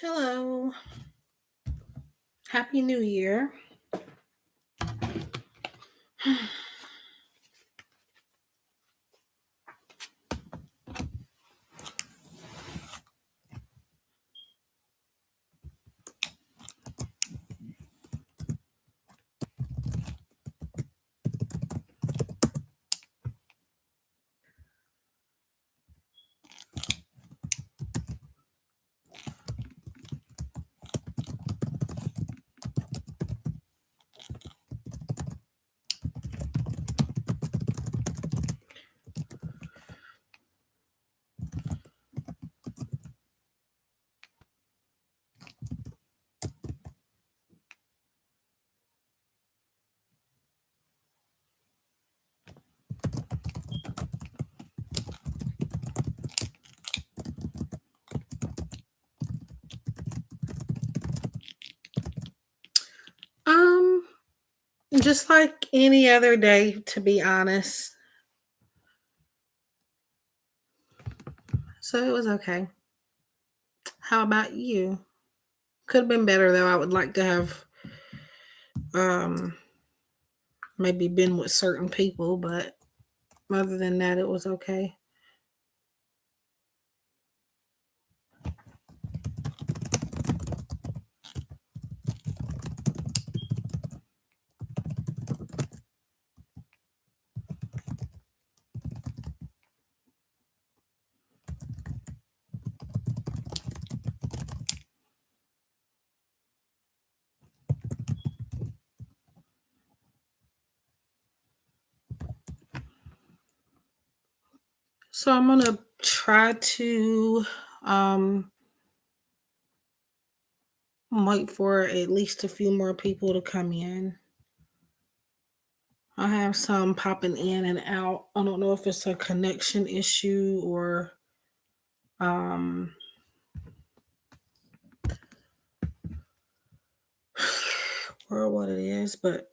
Hello. Happy New Year. Um, just like any other day, to be honest. So it was okay. How about you? Could have been better though. I would like to have um maybe been with certain people, but other than that it was okay. So I'm gonna try to wait for at least a few more people to come in. I have some popping in and out. I don't know if it's a connection issue um or what it is, but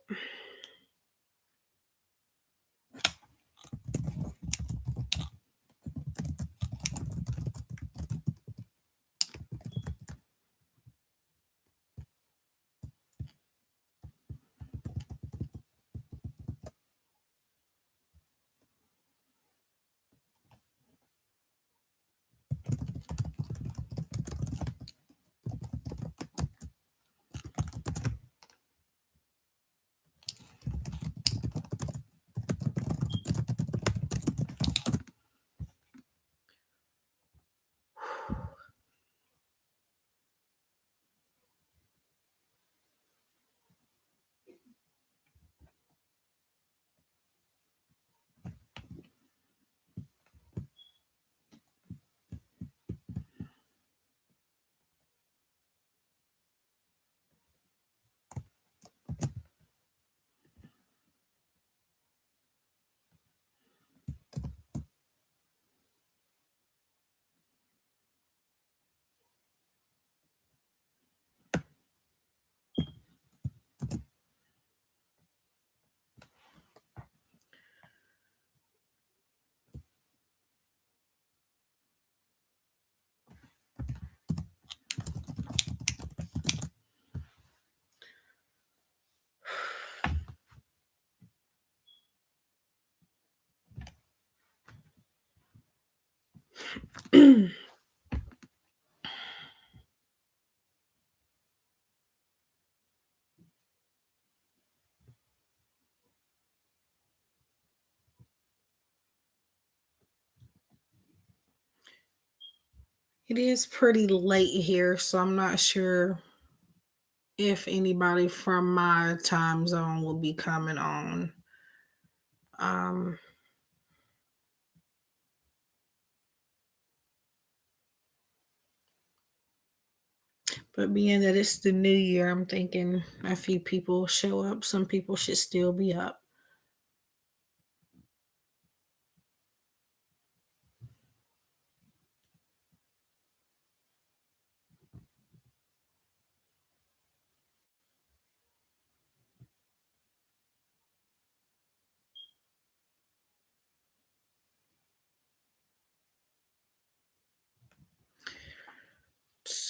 it is pretty late here, so I'm not sure if anybody from my time zone will be coming on. Um, but being that it's the new year, I'm thinking a few people show up. Some people should still be up.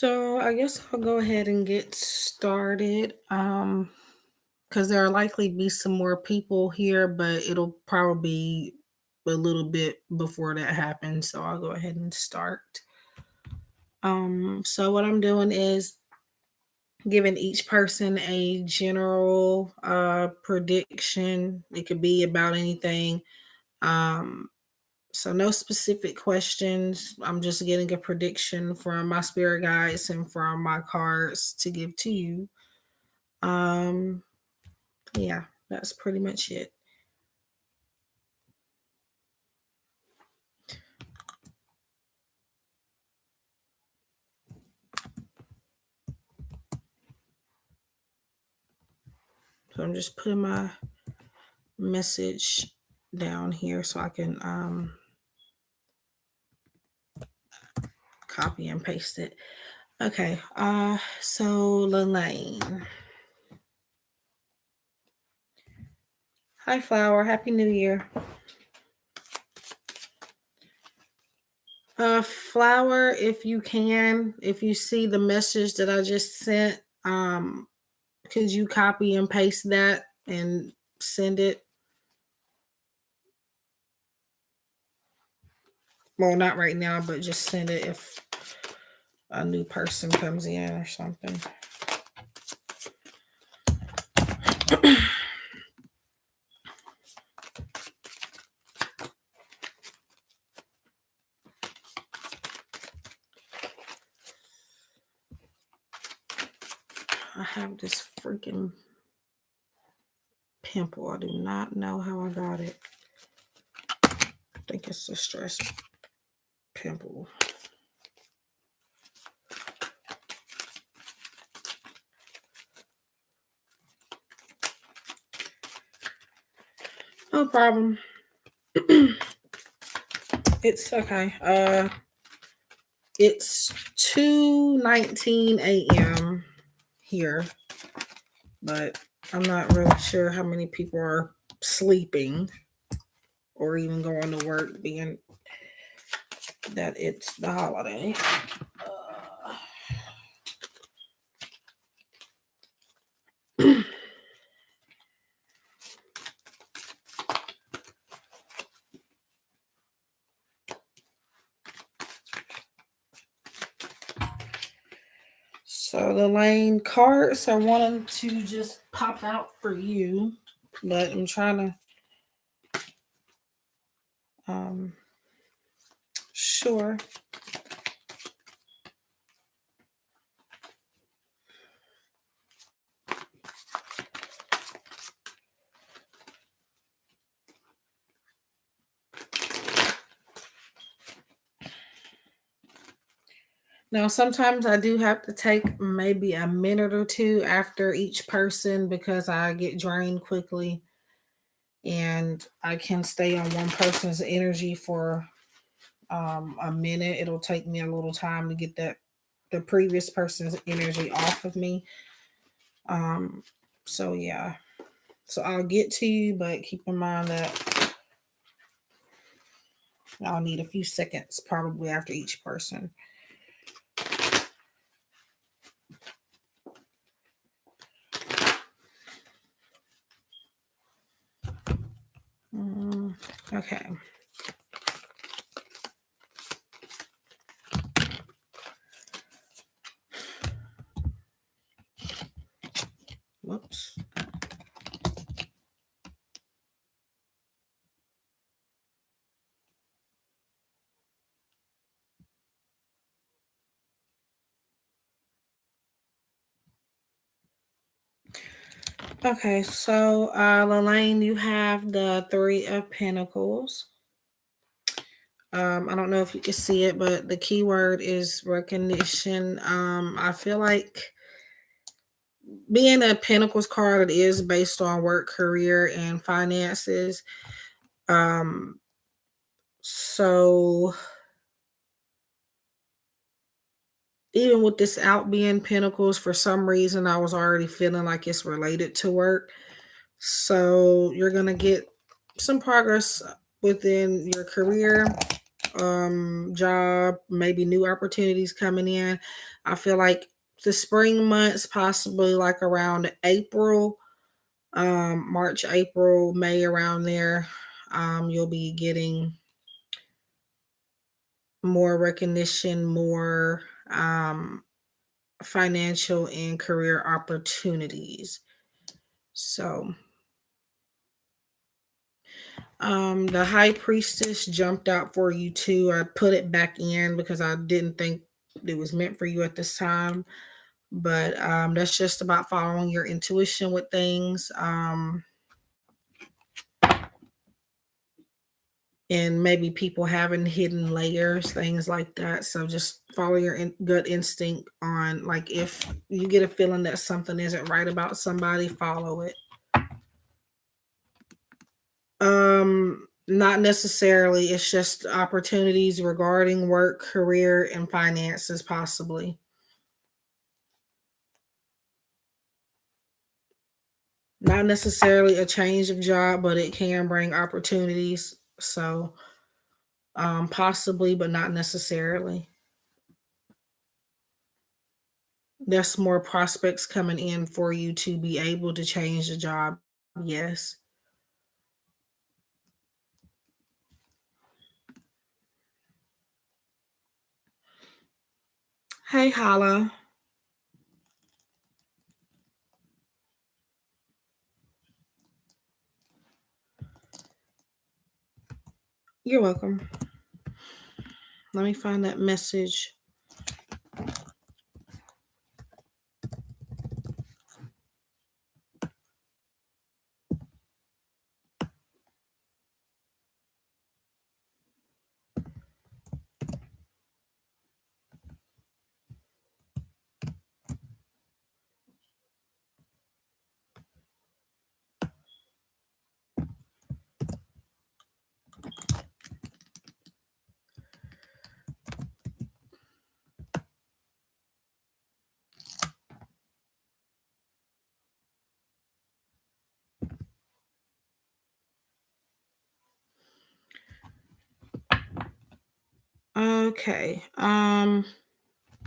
So I guess I'll go ahead and get started. Because there'll likely be some more people here, but it'll probably be a little bit before that happens. So I'll go ahead and start. So what I'm doing is giving each person a general prediction. It could be about anything. Um, so no specific questions. I'm just getting a prediction from my spirit guides and from my cards to give to you. Um, yeah, that's pretty much it. So I'm just putting my message down here so I can copy and paste it. Okay, so Lelaine. Hi, Flower. Happy New Year. Flower, if you can, if you see the message that I just sent, could you copy and paste that and send it? Well, not right now, but just send it if a new person comes in or something. I have this freaking pimple. I do not know how I got it. I think it's a stress pimple. No problem. It's okay. It's 2:19 a.m. here, but I'm not really sure how many people are sleeping or even going to work, being that it's the holiday. So the lane cards are wanting to just pop out for you, but I'm trying to sure. Now, sometimes I do have to take maybe a minute or two after each person because I get drained quickly and I can stay on one person's energy for a minute. It'll take me a little time to get the previous person's energy off of me. Um, so yeah. So I'll get to you, but keep in mind that I'll need a few seconds probably after each person. Okay. Whoops. Okay, so Lelaine, you have the Three of Pentacles. I don't know if you can see it, but the keyword is recognition. I feel like being a Pentacles card, it is based on work, career, and finances. Um, so even with this out being Pentacles, for some reason, I was already feeling like it's related to work. So you're gonna get some progress within your career, job, maybe new opportunities coming in. I feel like the spring months, possibly like around April, March, April, May, around there, you'll be getting more recognition, more financial and career opportunities. So, the high priestess jumped out for you too. I put it back in because I didn't think it was meant for you at this time. But that's just about following your intuition with things. And maybe people having hidden layers, things like that. So just follow your gut instinct on, like, if you get a feeling that something isn't right about somebody, follow it. Not necessarily. It's just opportunities regarding work, career, and finances, possibly. Not necessarily a change of job, but it can bring opportunities. So, possibly, but not necessarily. There's more prospects coming in for you to be able to change the job. Yes. Hey, Hala. You're welcome. Let me find that message. Okay.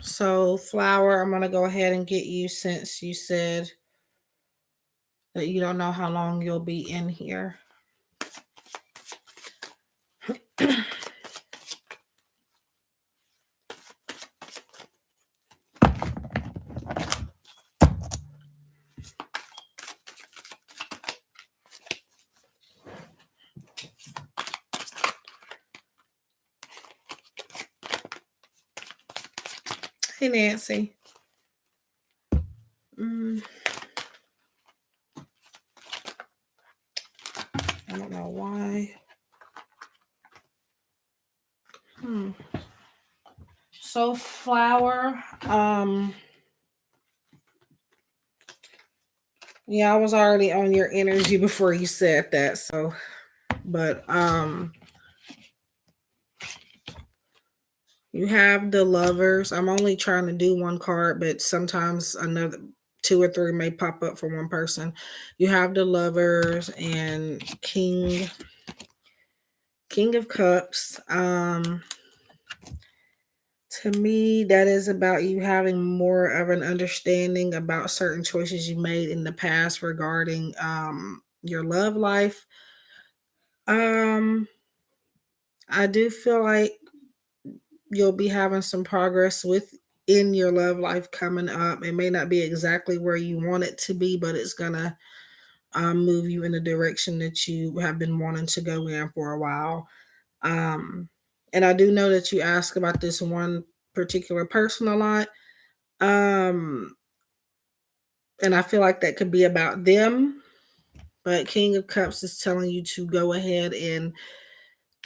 So flower, I'm gonna go ahead and get you, since you said that you don't know how long you'll be in here. Hey, Nancy. Mm, I don't know why. Hmm. So flower, yeah, I was already on your energy before you said that. So, but you have the lovers. I'm only trying to do one card, but sometimes another two or three may pop up for one person. You have the lovers and King of Cups. To me, that is about you having more of an understanding about certain choices you made in the past regarding your love life. Um, I do feel like you'll be having some progress with in your love life coming up. It may not be exactly where you want it to be, but it's gonna move you in the direction that you have been wanting to go in for a while. Um, and I do know that you ask about this one particular person a lot. Um, and I feel like that could be about them. But King of Cups is telling you to go ahead and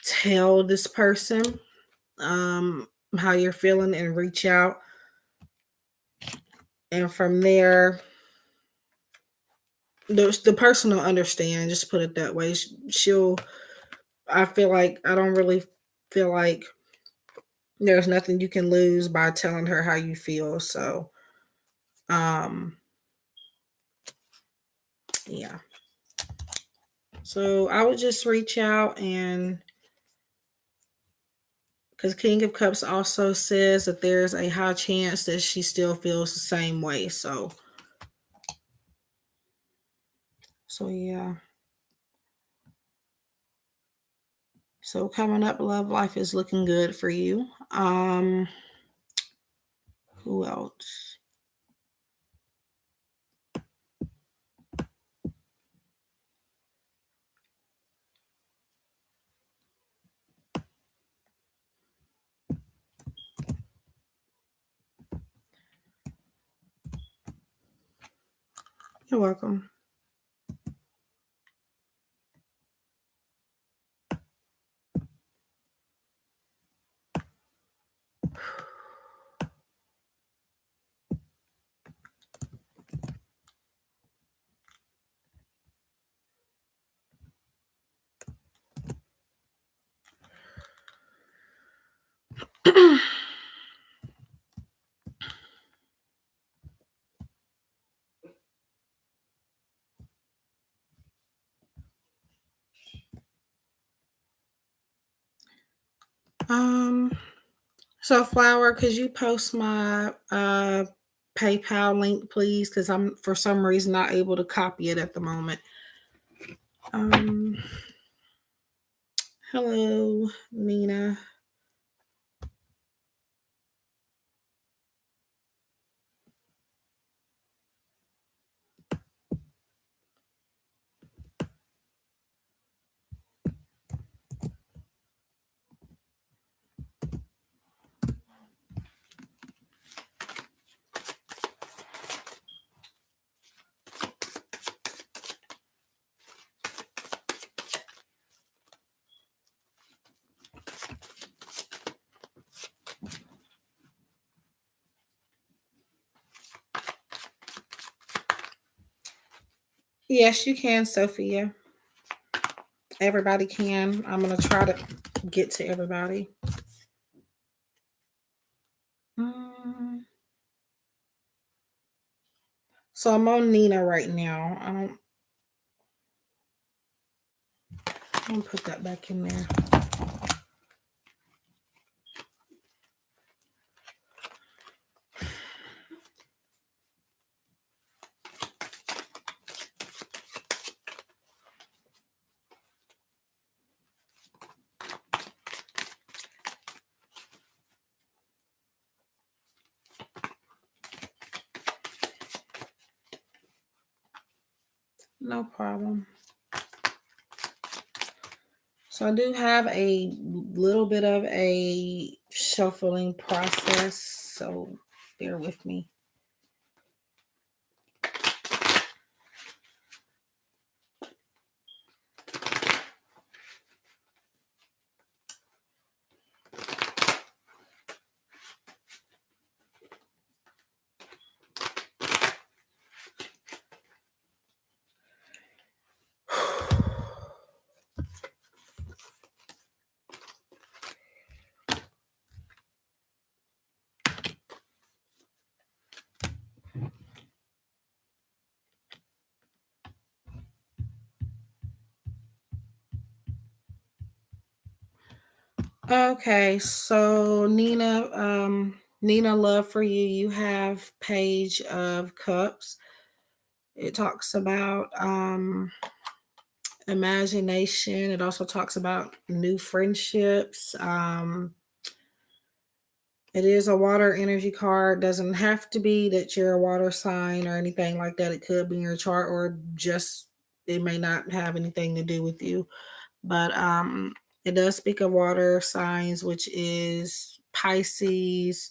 tell this person how you're feeling and reach out. And from there, the person will understand. Just put it that way. She'll. I feel like I don't really feel like there's nothing you can lose by telling her how you feel. So, um, yeah. So I would just reach out and Because King of Cups also says that there's a high chance that she still feels the same way. So yeah. So coming up, love life is looking good for you. Who else? You're welcome. So Flower, could you post my PayPal link, please? Because I'm for some reason not able to copy it at the moment. Hello, Nina. Yes, you can, Sophia. Everybody can. I'm gonna try to get to everybody. Mm. So I'm on Nina right now. I'm gonna put that back in there. No problem. So I do have a little bit of a shuffling process, so bear with me. Okay, so Nina, love for you. You have Page of Cups. It talks about imagination. It also talks about new friendships. It is a water energy card. Doesn't have to be that you're a water sign or anything like that. It could be in your chart or just it may not have anything to do with you. But it does speak of water signs, which is Pisces,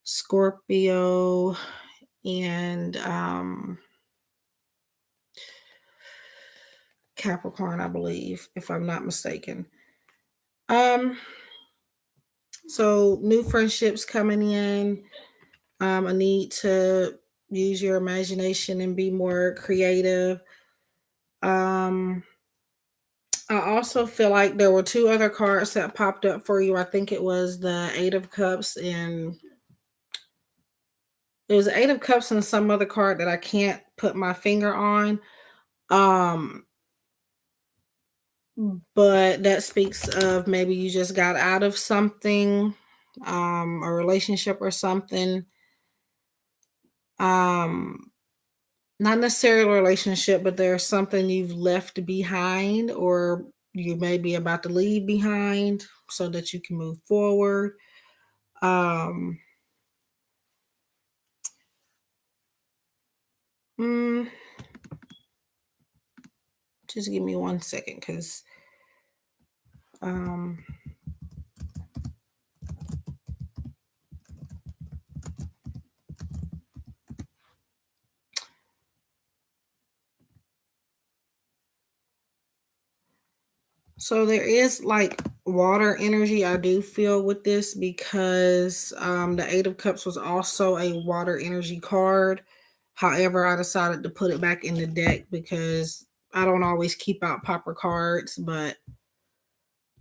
Scorpio, and Capricorn, I believe, if I'm not mistaken. Um, so new friendships coming in. A need to use your imagination and be more creative. Um, I also feel like there were two other cards that popped up for you. I think it was the Eight of Cups and it was Eight of Cups and some other card that I can't put my finger on. Um, but that speaks of maybe you just got out of something, a relationship or something. Um, Not necessarily a relationship, but there's something you've left behind or you may be about to leave behind so that you can move forward. Um, mm, just give me 1 second because um, so there is like water energy I do feel with this because the Eight of Cups was also a water energy card. However, I decided to put it back in the deck because I don't always keep out popper cards,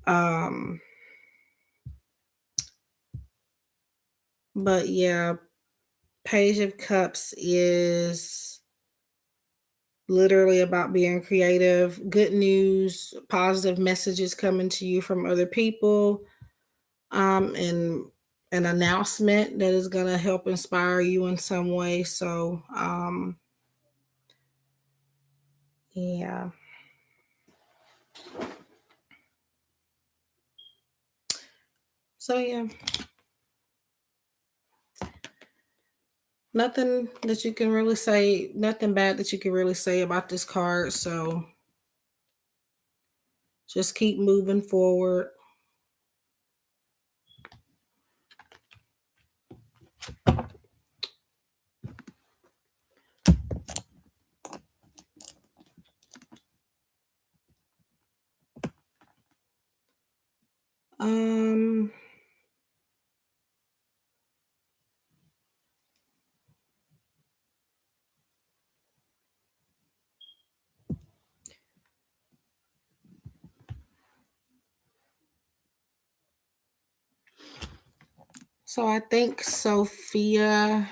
um but yeah, Page of Cups is literally about being creative, good news, positive messages coming to you from other people, and an announcement that is going to help inspire you in some way. So, yeah. So, yeah, nothing that you can really say, nothing bad that you can really say about this card. So, just keep moving forward. Um, so I think Sophia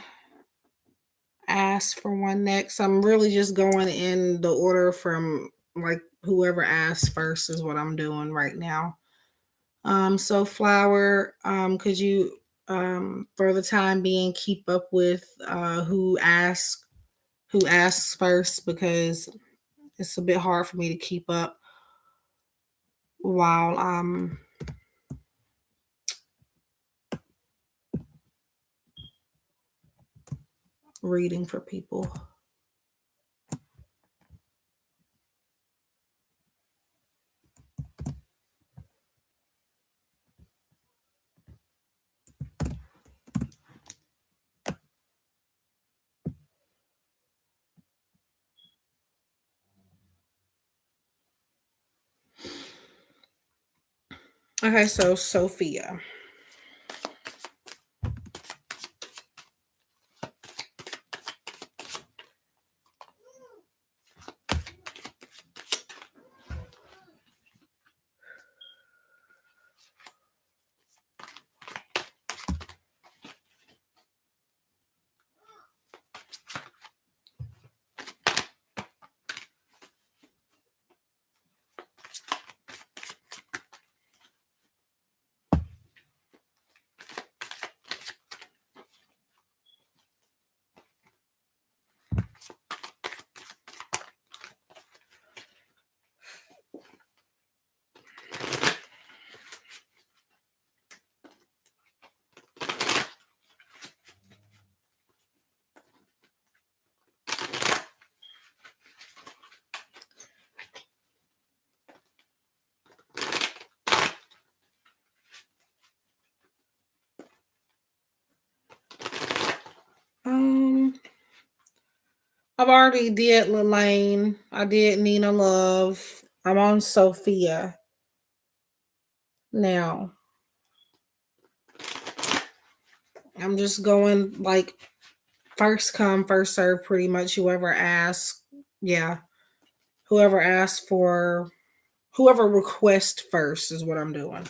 asked for one next. I'm really just going in the order from like whoever asked first is what I'm doing right now. So Flower, could you for the time being keep up with who asks first because it's a bit hard for me to keep up while I'm reading for people. Okay, so Sophia. Um, I've already did Lelaine. I did Nina Love. I'm on Sophia now. I'm just going like first come, first serve, pretty much. Whoever asks, yeah, whoever asks for, whoever requests first is what I'm doing.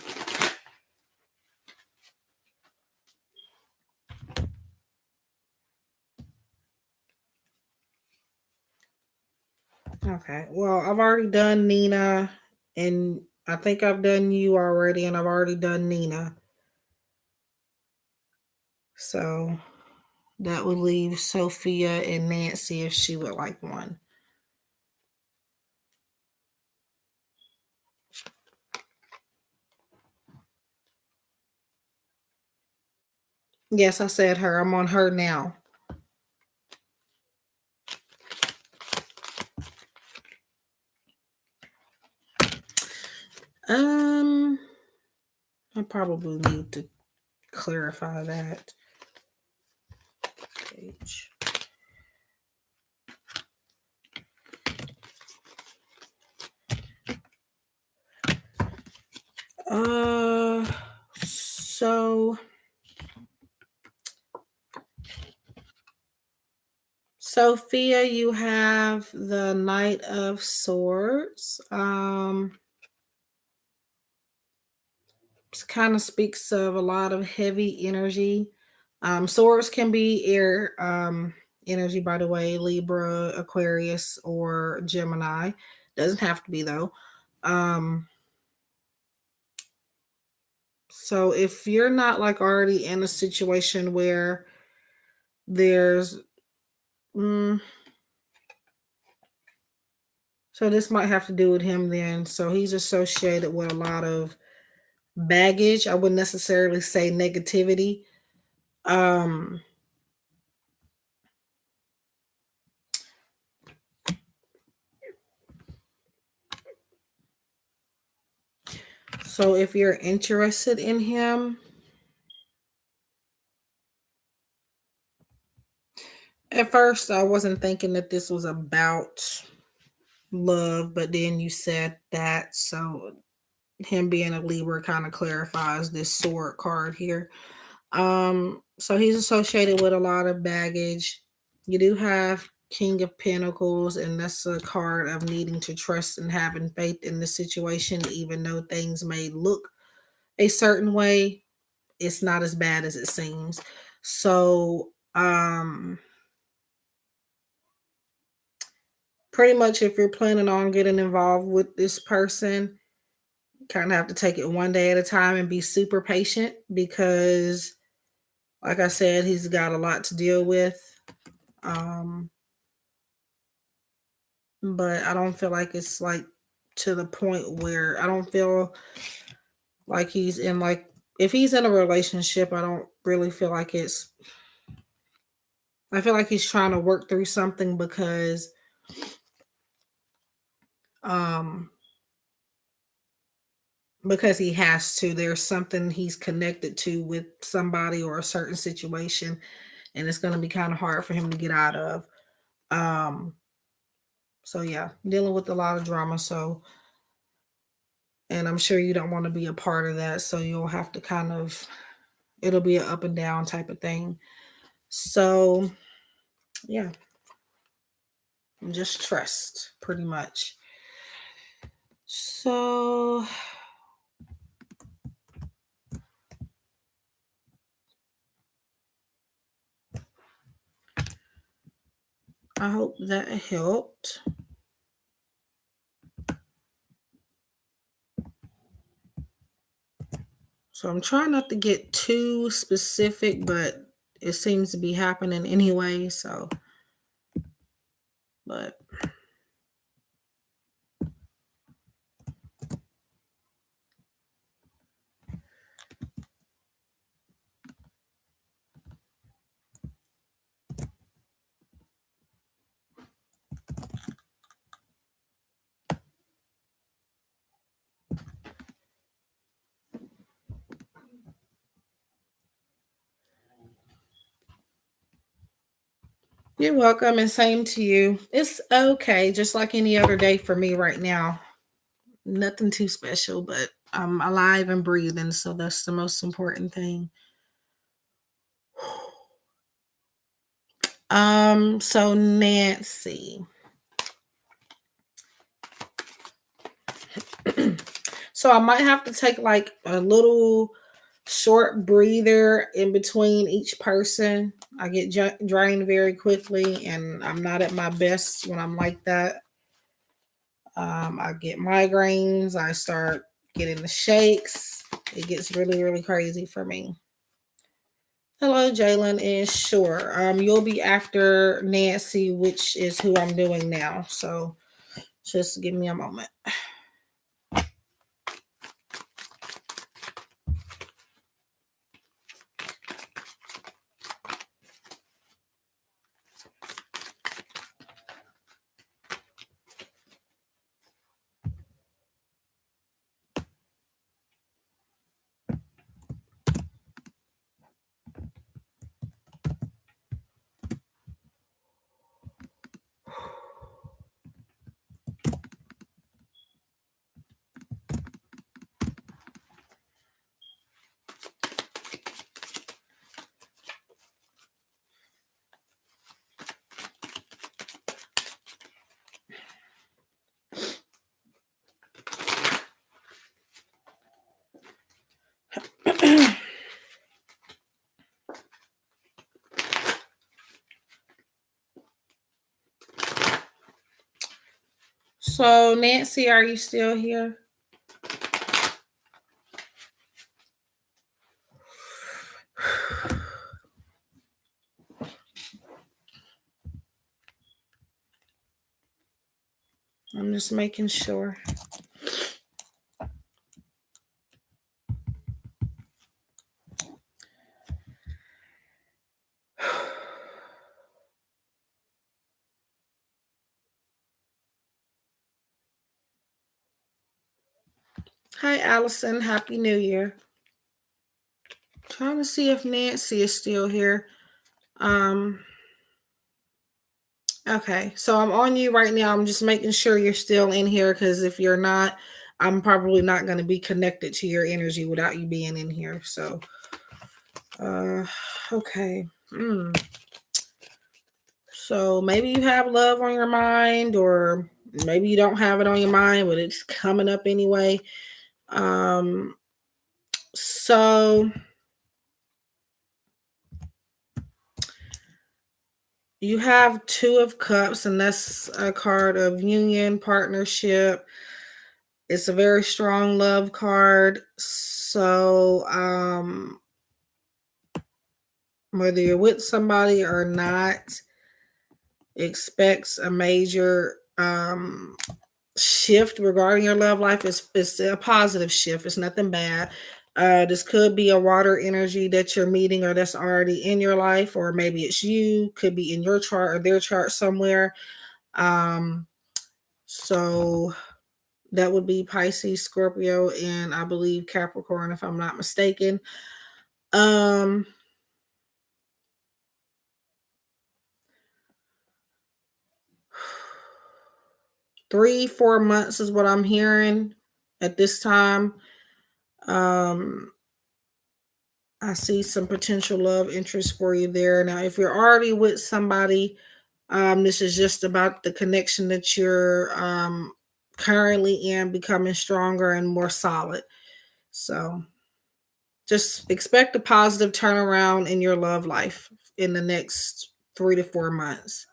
Okay, well, I've already done Nina And I think I've done you already, and I've already done Nina. So that would leave Sophia and Nancy if she would like one. Yes, I said her. I'm on her now. Um, I probably need to clarify that. Page. So Sophia, you have the Knight of Swords. Kind of speaks of a lot of heavy energy. Swords can be air energy, by the way, Libra, Aquarius, or Gemini. Doesn't have to be though. So if you're not like already in a situation where there's so this might have to do with him then. So he's associated with a lot of baggage. I wouldn't necessarily say negativity. So if you're interested in him, at first I wasn't thinking that this was about love, but then you said that, so him being a Libra kind of clarifies this sword card here. So he's associated with a lot of baggage. You do have King of Pentacles, and that's a card of needing to trust and having faith in the situation, even though things may look a certain way. It's not as bad as it seems. So, pretty much if you're planning on getting involved with this person, kind of have to take it one day at a time and be super patient because, like I said, he's got a lot to deal with. But I don't feel like it's like to the point where I don't feel like he's in like if he's in a relationship, I don't really feel like it's I feel like he's trying to work through something um because he has to. There's something he's connected to with somebody or a certain situation, and it's going to be kind of hard for him to get out of. Um, so yeah, dealing with a lot of drama. So, and I'm sure you don't want to be a part of that. So you'll have to kind of, it'll be an up and down type of thing. So yeah, just trust pretty much. So I hope that helped. So I'm trying not to get too specific, but it seems to be happening anyway. So, but you're welcome and same to you. It's okay, just like any other day for me right now. Nothing too special, but I'm alive and breathing, so that's the most important thing. So Nancy. So I might have to take like a little short breather in between each person. I get drained very quickly, and I'm not at my best when I'm like that. I get migraines. I start getting the shakes. It gets really, really crazy for me. Hello, Jalen. Is sure. You'll be after Nancy, which is who I'm doing now. So just give me a moment. So, Nancy, are you still here? I'm just making sure. Hi, Allison. Happy New Year. Trying to see if Nancy is still here. Okay, so I'm on you right now. I'm just making sure you're still in here because if you're not, I'm probably not going to be connected to your energy without you being in here. So, uh, okay. So maybe you have love on your mind, or maybe you don't have it on your mind, but it's coming up anyway. So you have Two of Cups, and that's a card of union, partnership. It's a very strong love card. So, whether you're with somebody or not, expects a major shift regarding your love life. It's a positive shift. It's nothing bad. This could be a water energy that you're meeting or that's already in your life, or maybe it's you, could be in your chart or their chart somewhere. So that would be Pisces, Scorpio, and I believe Capricorn, if I'm not mistaken. 3-4 months is what I'm hearing at this time. I see some potential love interest for you there. Now, if you're already with somebody, this is just about the connection that you're currently in becoming stronger and more solid. So just expect a positive turnaround in your love life in the next 3 to 4 months.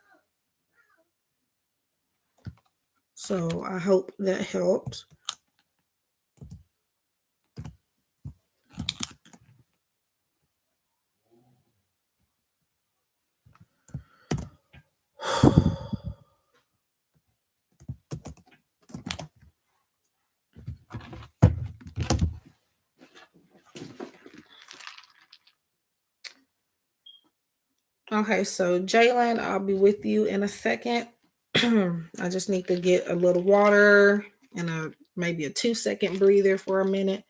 So I hope that helped. Okay, so Jalen, I'll be with you in a second. I just need to get a little water and maybe a 2-second breather for a minute.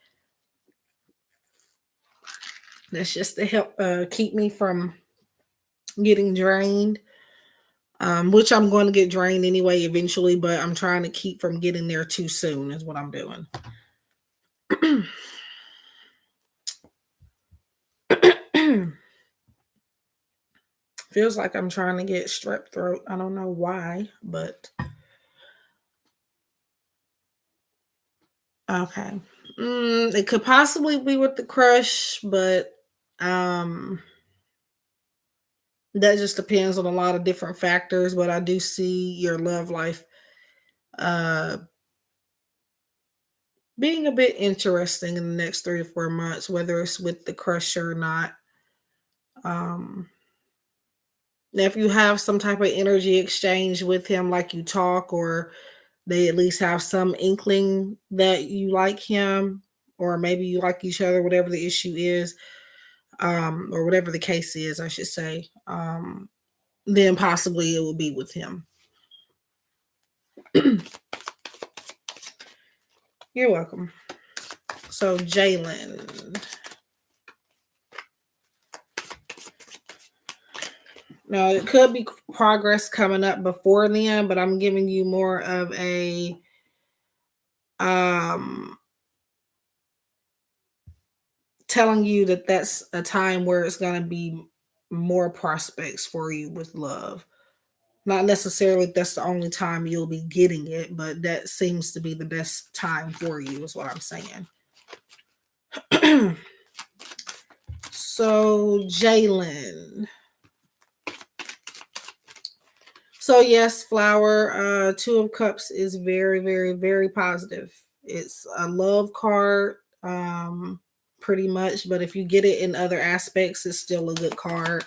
That's just to help keep me from getting drained, which I'm going to get drained anyway eventually, but I'm trying to keep from getting there too soon is what I'm doing. Feels like I'm trying to get strep throat. I don't know why, but okay. It could possibly be with the crush, but that just depends on a lot of different factors. But I do see your love life uh being a bit interesting in the next 3 to 4 months, whether it's with the crush or not. Um Now, if you have some type of energy exchange with him, like you talk, or they at least have some inkling that you like him, or maybe you like each other, whatever the issue is, or whatever the case is, I should say, then possibly it will be with him. You're welcome. So, Jalen. Now, it could be progress coming up before then, but I'm giving you more of a um telling you that that's a time where it's going to be more prospects for you with love. Not necessarily that's the only time you'll be getting it, but that seems to be the best time for you, is what I'm saying. So, Jalen. So, yes, flower, Two of Cups is very, very, very positive. It's a love card, pretty much, but if you get it in other aspects, it's still a good card.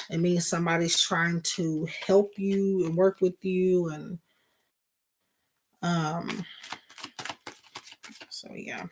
It means somebody's trying to help you and work with you, and um so yeah.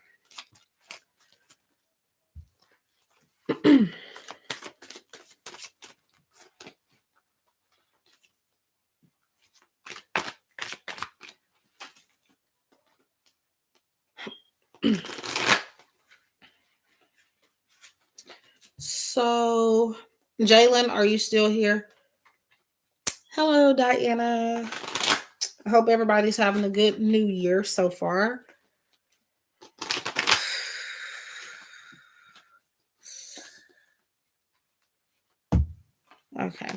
So, Jalen, are you still here? Hello, Diana. I hope everybody's having a good new year so far. Okay.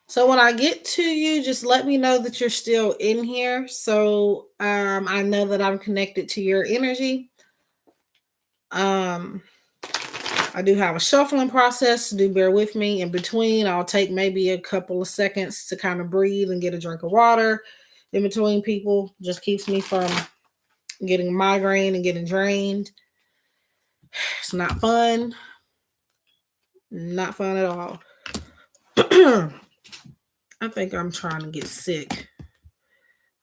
So when I get to you, just let me know that you're still in here. So I know that I'm connected to your energy. Um I do have a shuffling process. Do bear with me. In between, I'll take maybe a couple of seconds to kind of breathe and get a drink of water. In between people, just keeps me from getting a migraine and getting drained. It's not fun. Not fun at all. I think I'm trying to get sick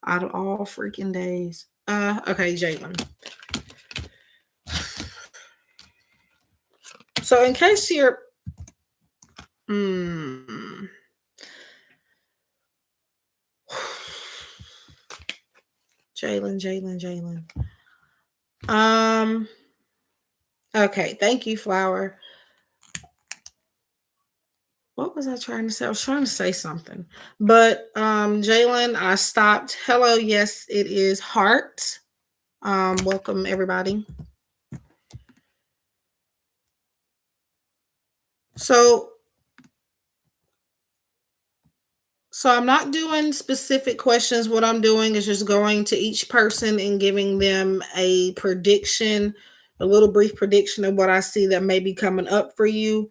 out of all freaking days. Okay, Jalen. So in case you're mm, Jalen. Um okay, thank you, Flower. What was I trying to say? I was trying to say something. But Jalen, I stopped. Hello, yes, it is Heart. Welcome everybody. So I'm not doing specific questions. What I'm doing is just going to each person and giving them a prediction, a little brief prediction of what I see that may be coming up for you.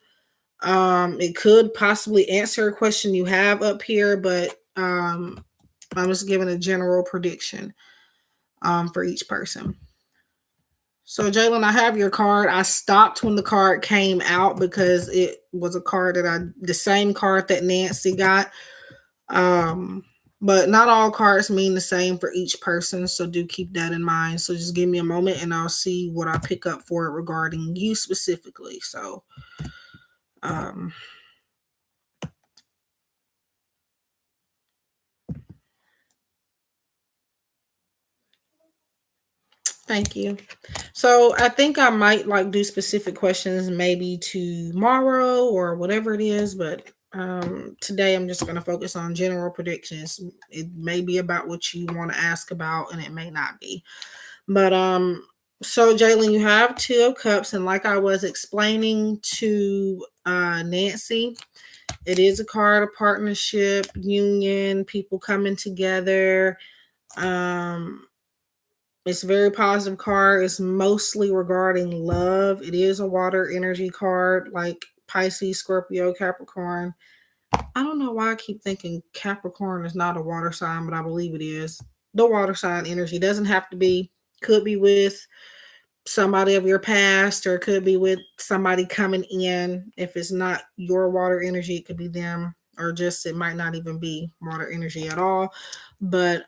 It could possibly answer a question you have up here, but I'm just giving a general prediction for each person. So, Jalen, I have your card. I stopped when the card came out because it was a card the same card that Nancy got. Um, but not all cards mean the same for each person, so do keep that in mind. So just give me a moment and I'll see what I pick up for it regarding you specifically. So, um, thank you. So I think I might like do specific questions maybe tomorrow or whatever it is, but today I'm just going to focus on general predictions. It may be about what you want to ask about and it may not be. But so Jalen, you have Two of Cups, and like I was explaining to Nancy, it is a card of partnership, union, people coming together. Um it's a very positive card. It's mostly regarding love. It is a water energy card like Pisces, Scorpio, Capricorn. I don't know why I keep thinking Capricorn is not a water sign, but I believe it is. the water sign energy. Doesn't have to be, could be with somebody of your past, or it could be with somebody coming in. If it's not your water energy, it could be them, or just it might not even be water energy at all. But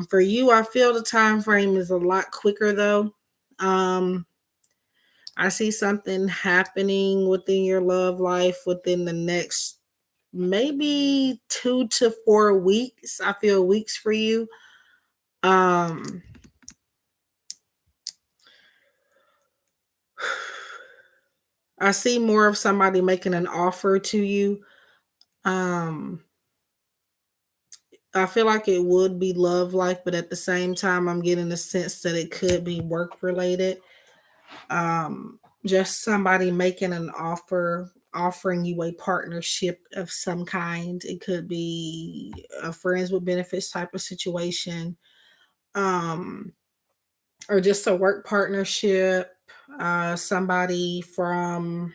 for you, I feel the time frame is a lot quicker though. um I see something happening within your love life within the next maybe 2 to 4 weeks. I feel weeks for you. um I see more of somebody making an offer to you. um I feel like it would be love life, but at the same time, I'm getting the sense that it could be work related. Just somebody making an offer, offering you a partnership of some kind. It could be a friends with benefits type of situation, um, or just a work partnership. Somebody from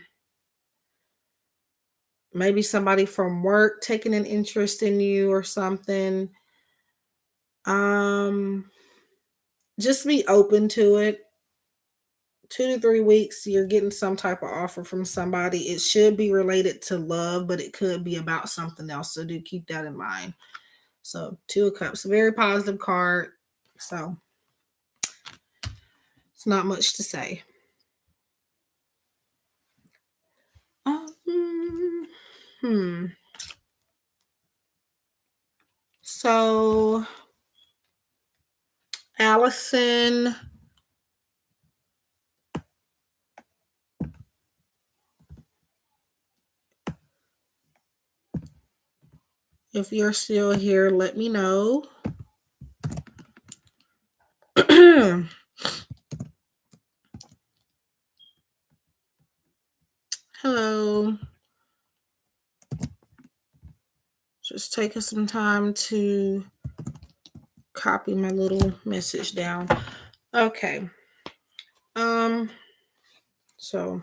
maybe somebody from work taking an interest in you or something. Um, just be open to it. 2 to 3 weeks, you're getting some type of offer from somebody. It should be related to love, but it could be about something else. So do keep that in mind. So 2 of Cups, a very positive card. So it's not much to say. Um, hmm. So Allison, if you're still here, let me know. Hello. Just taking some time to copy my little message down. Okay. Um, so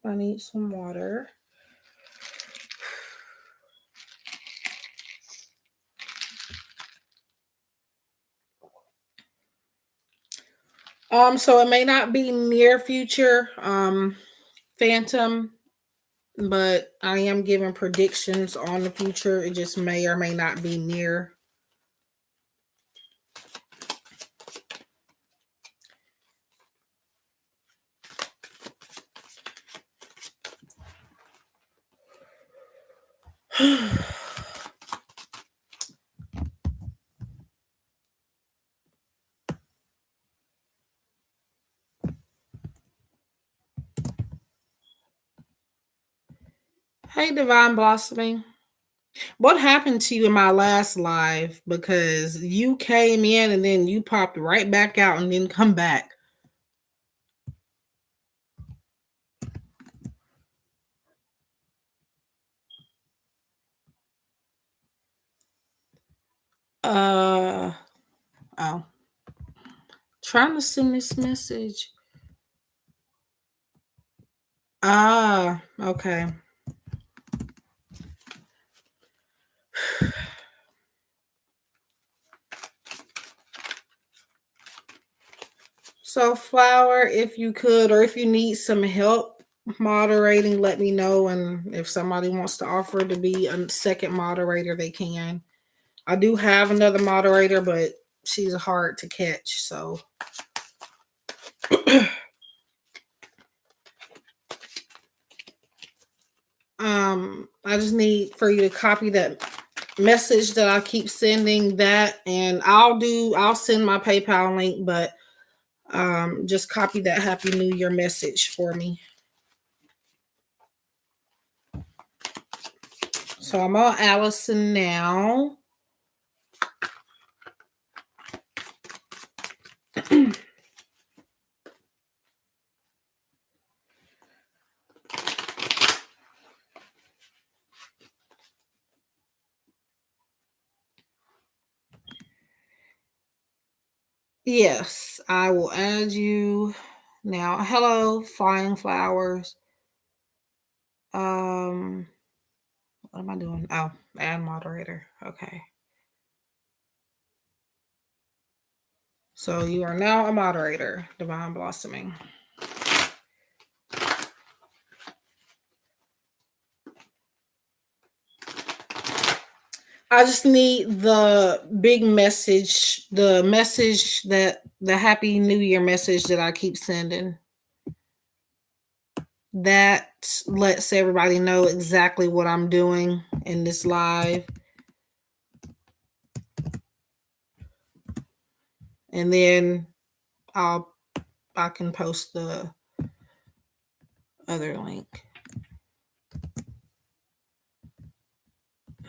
I need some water. So it may not be near future, Phantom, but I am giving predictions on the future. It just may or may not be near. Hey, Divine Blossoming. What happened to you in my last live? Because you came in and then you popped right back out and then come back. Uh oh. Trying to send this message. Ah, okay. So, Flower, if you could, or if you need some help moderating, let me know. And if somebody wants to offer to be a second moderator, they can. I do have another moderator, but she's hard to catch. So, I just need for you to copy that message that I keep sending that, and I'll send my PayPal link, but just copy that Happy New Year message for me. So I'm on Allison now. Yes, I will add you now. Hello, Flying Flowers. Um, what am I doing? Oh, add moderator. Okay. So you are now a moderator, Divine Blossoming. I just need the big message, the message that the Happy New Year message that I keep sending. That lets everybody know exactly what I'm doing in this live. And then I can post the other link.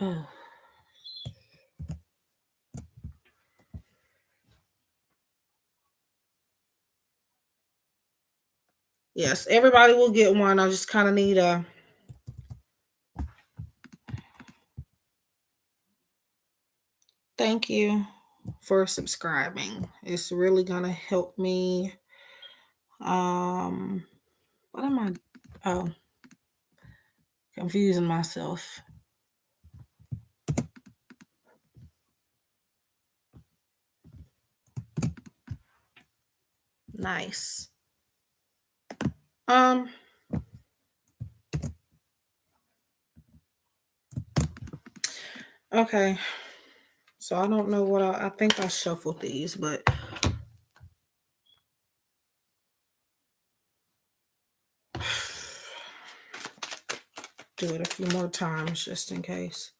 Oh. Yes, everybody will get one. I just kind of need a thank you for subscribing. It's really gonna help me. What am I? Oh, confusing myself. Nice. Okay. So I don't know what I think I shuffled these, but do it a few more times just in case.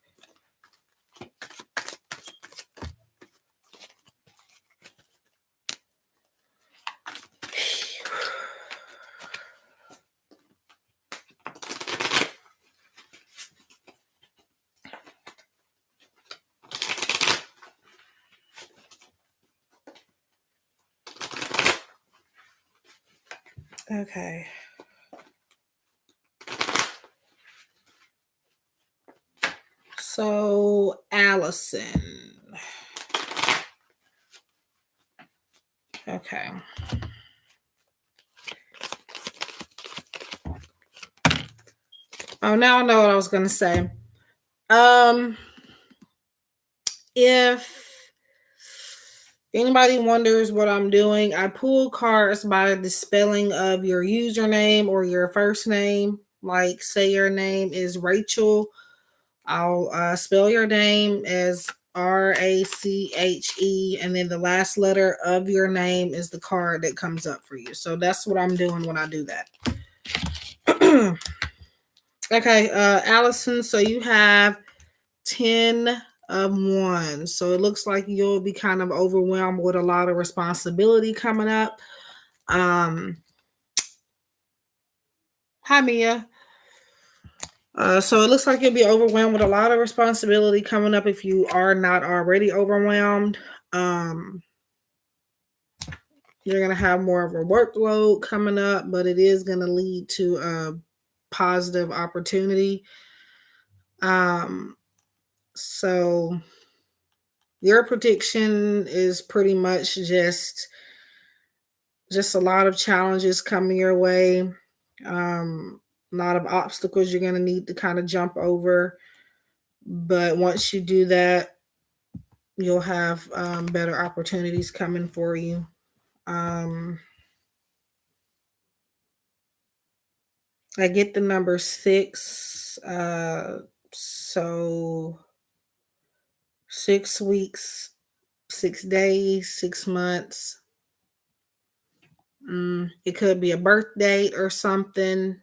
Okay. So Allison. Okay. Oh, now I know what I was going to say. If anybody wonders what I'm doing, I pull cards by the spelling of your username or your first name. Like, say your name is Rachel. I'll spell your name as Rache, and then the last letter of your name is the card that comes up for you. So that's what I'm doing when I do that. Okay, Allison, so you have 10 of Wands. So it looks like you'll be kind of overwhelmed with a lot of responsibility coming up. Hi, Mia. So it looks like you'll be overwhelmed with a lot of responsibility coming up if you are not already overwhelmed. You're going to have more of a workload coming up, but it is going to lead to a positive opportunity. So your prediction is pretty much just a lot of challenges coming your way. A lot of obstacles you're going to need to kind of jump over. But once you do that, you'll have better opportunities coming for you. I get the number 6. So 6 weeks, 6 days, 6 months. It could be a birth date or something.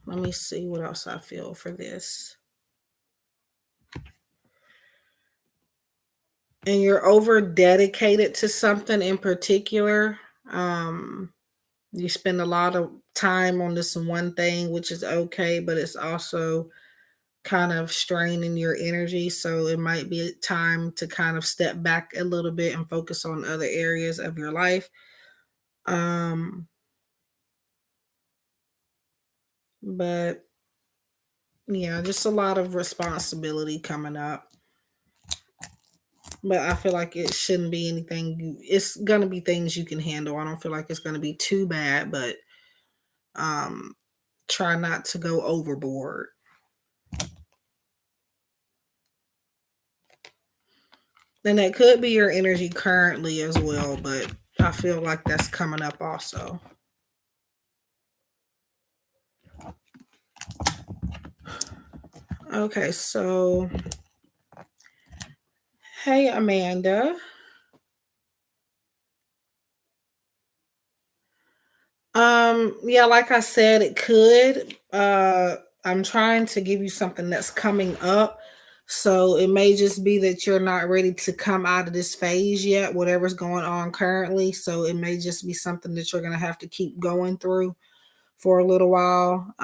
Let me see what else I feel for this. And you're over dedicated to something in particular. You spend a lot of time on this one thing, which is okay, but it's also kind of straining your energy. So it might be time to kind of step back a little bit and focus on other areas of your life. But yeah, just a lot of responsibility coming up. but I feel like it shouldn't be anything. It's gonna be things you can handle. I don't feel like it's gonna be too bad, but um, try not to go overboard. And that could be your energy currently as well, but I feel like that's coming up also. Okay, so hey Amanda. Yeah, like I said, it could. I'm trying to give you something that's coming up. So it may just be that you're not ready to come out of this phase yet, whatever's going on currently. So it may just be something that you're gonna have to keep going through for a little while.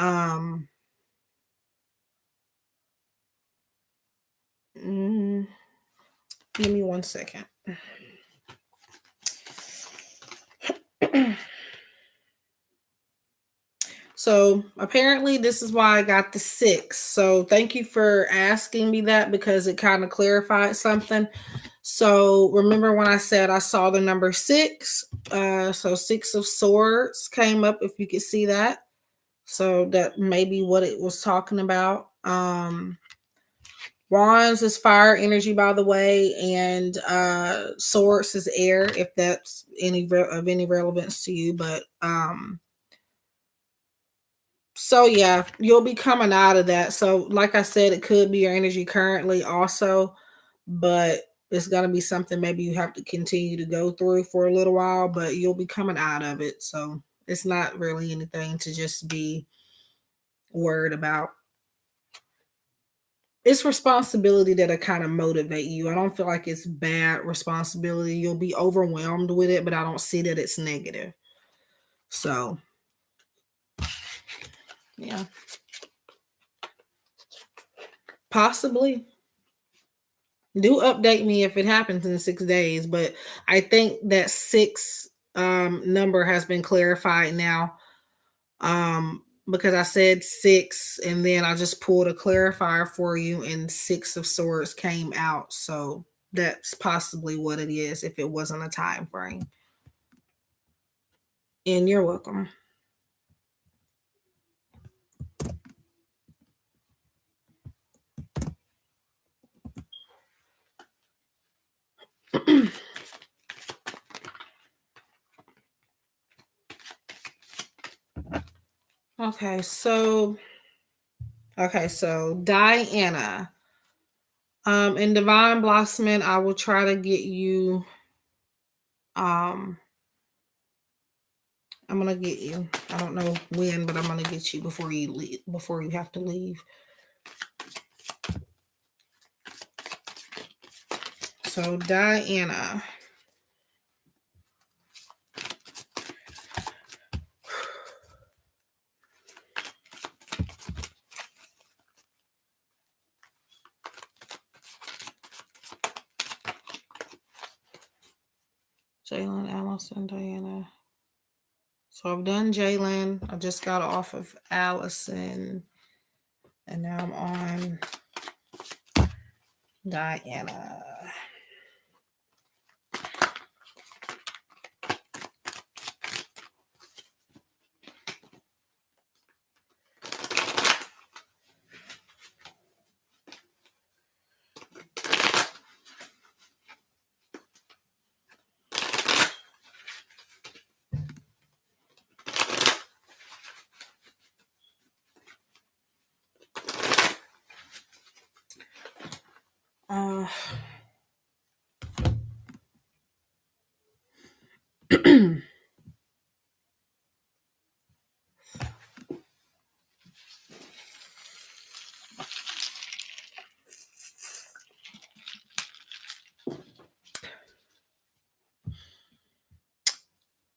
Mm, give me 1 second. So apparently, this is why I got the six. So thank you for asking me that because it kind of clarified something. So remember when I said I saw the number six? So six of swords came up, if you could see that. So that may be what it was talking about. Wands is fire energy, by the way, and swords is air, if that's of any relevance to you. But so yeah, you'll be coming out of that. So like I said, it could be your energy currently also, but it's gonna be something maybe you have to continue to go through for a little while, but you'll be coming out of it. So it's not really anything to just be worried about. It's responsibility that'll kind of motivate you. I don't feel like it's bad responsibility. You'll be overwhelmed with it, but I don't see that it's negative. So yeah, possibly. Do update me if it happens in 6 days, but I think that six number has been clarified now. Because I said six and then I just pulled a clarifier for you and six of swords came out. So that's possibly what it is if it wasn't a time frame. And you're welcome. Okay, so Diana. In Divine Blossoming, I will try to get you um I'm gonna get you. I don't know when, but I'm gonna get you before you leave before you have to leave. So Diana. Jalen, Allison, Diana. So I've done Jalen. I just got off of Allison. And now I'm on Diana. Uh,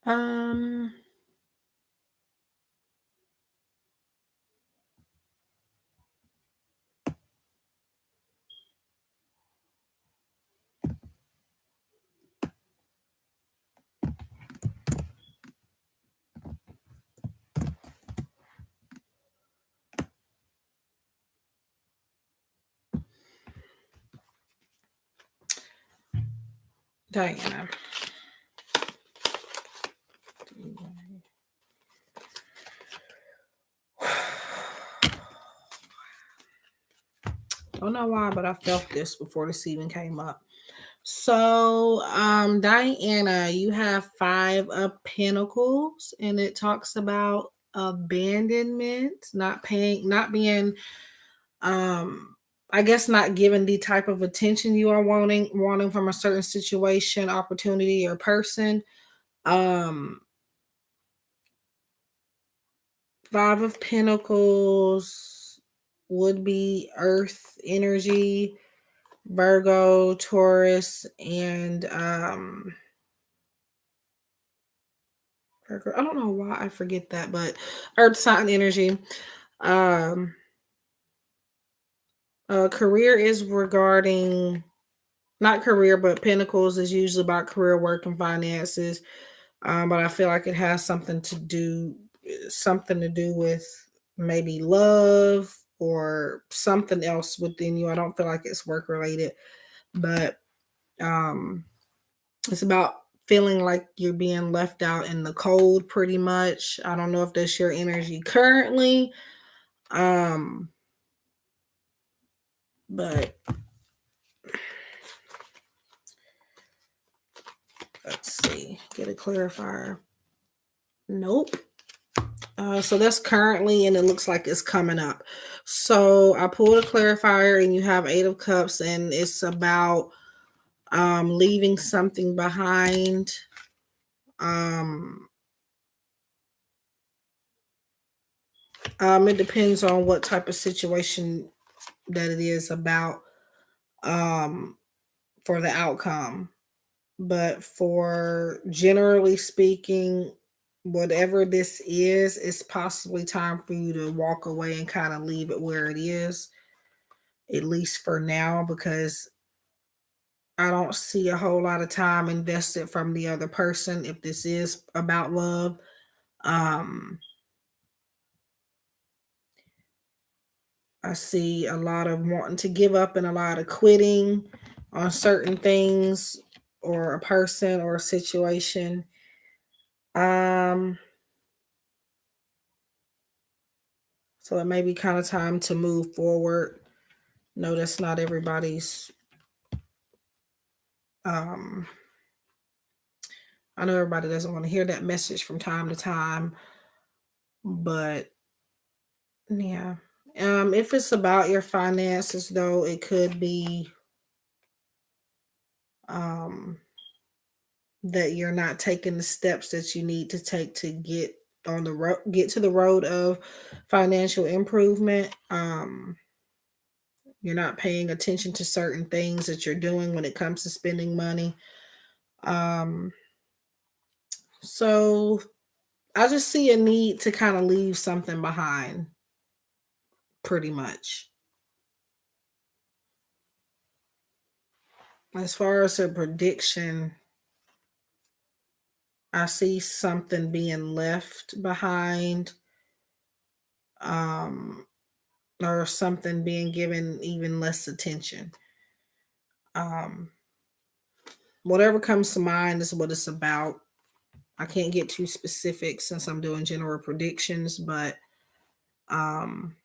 um, Diana. Don't know why, but I felt this before this even came up. So, Diana, you have 5 of Pentacles, and it talks about abandonment, not paying, not being, I guess, not given the type of attention you are wanting from a certain situation, opportunity, or person. Um, 5 of Pentacles would be Earth energy, Virgo, Taurus, and Virgo. I don't know why I forget that, but Earth sign energy. Um, Career is regarding, not career, but Pentacles is usually about career, work, and finances. But I feel like it has something to do with maybe love or something else within you. I don't feel like it's work related, but um, it's about feeling like you're being left out in the cold pretty much. I don't know if that's your energy currently. But let's see, get a clarifier. Nope. So that's currently, and it looks like it's coming up. So I pulled a clarifier, and you have 8 of Cups, and it's about leaving something behind. It depends on what type of situation that it is about for the outcome. But for generally speaking, whatever this is, it's possibly time for you to walk away and kind of leave it where it is, at least for now, because I don't see a whole lot of time invested from the other person if this is about love. Um, I see a lot of wanting to give up and a lot of quitting on certain things or a person or a situation. Um, so it may be kind of time to move forward. No, that's not everybody's. Um, I know everybody doesn't want to hear that message from time to time, but yeah. If it's about your finances, though, it could be um, that you're not taking the steps that you need to take to get on the road, get to the road of financial improvement. You're not paying attention to certain things that you're doing when it comes to spending money. Um, so I just see a need to kind of leave something behind, pretty much. As far as a prediction, I see something being left behind, um, or something being given even less attention. Um, Whatever comes to mind is what it's about. I can't get too specific since I'm doing general predictions, but um,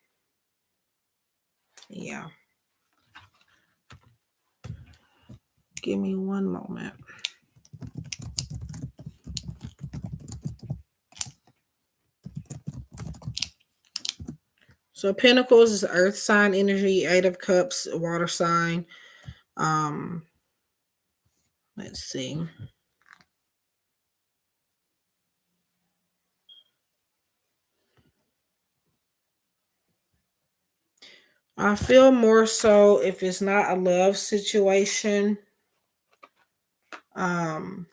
yeah. Give me one moment. So Pentacles is Earth sign energy, 8 of Cups, water sign. Um, let's see. I feel more so if it's not a love situation. Um,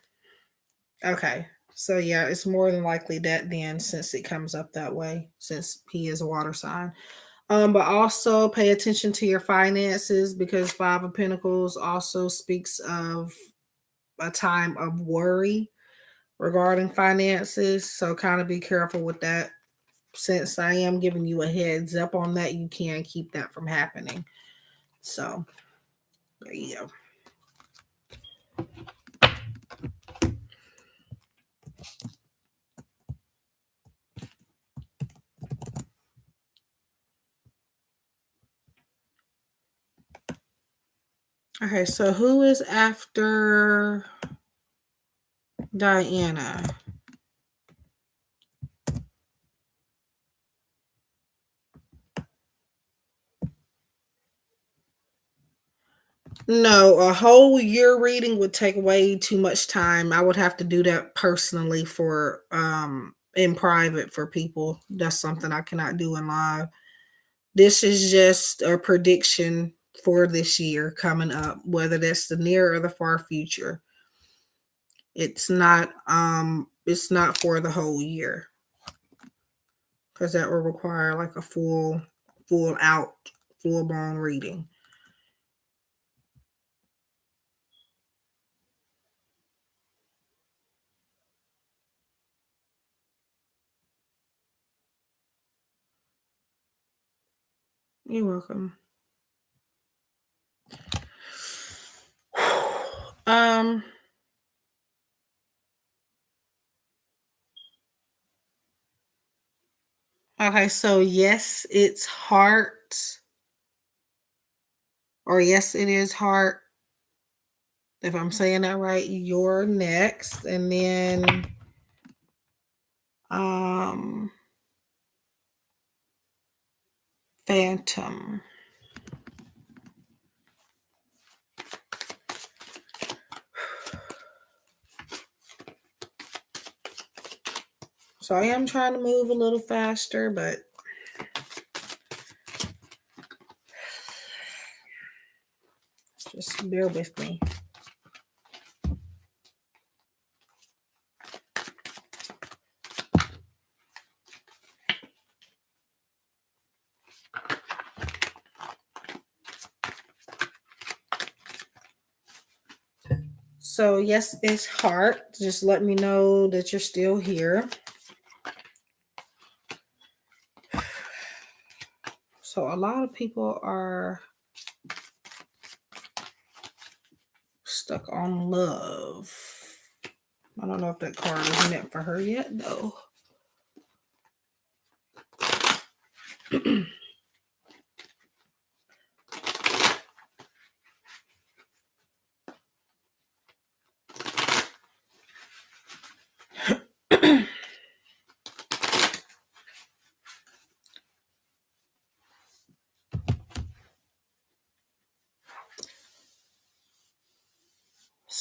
okay. So yeah, it's more than likely that then, since it comes up that way, since he is a water sign. But also pay attention to your finances, because 5 of Pentacles also speaks of a time of worry regarding finances. So kind of be careful with that. Since I am giving you a heads up on that, you can keep that from happening. So there you go. Okay, so who is after Diana? No, a whole year reading would take way too much time. I would have to do that personally for in private for people. That's something I cannot do in live. This is just a prediction for this year coming up, whether that's the near or the far future. It's not for the whole year because that will require like a full out, full blown reading. You're welcome. Um okay, so yes, it's heart, or yes, it is heart. If I'm saying that right, you're next, and then um Phantom. So I am trying to move a little faster, but just bear with me. So yes, it's heart. Just let me know that you're still here. So a lot of people are stuck on love. I don't know if that card is meant for her yet, though.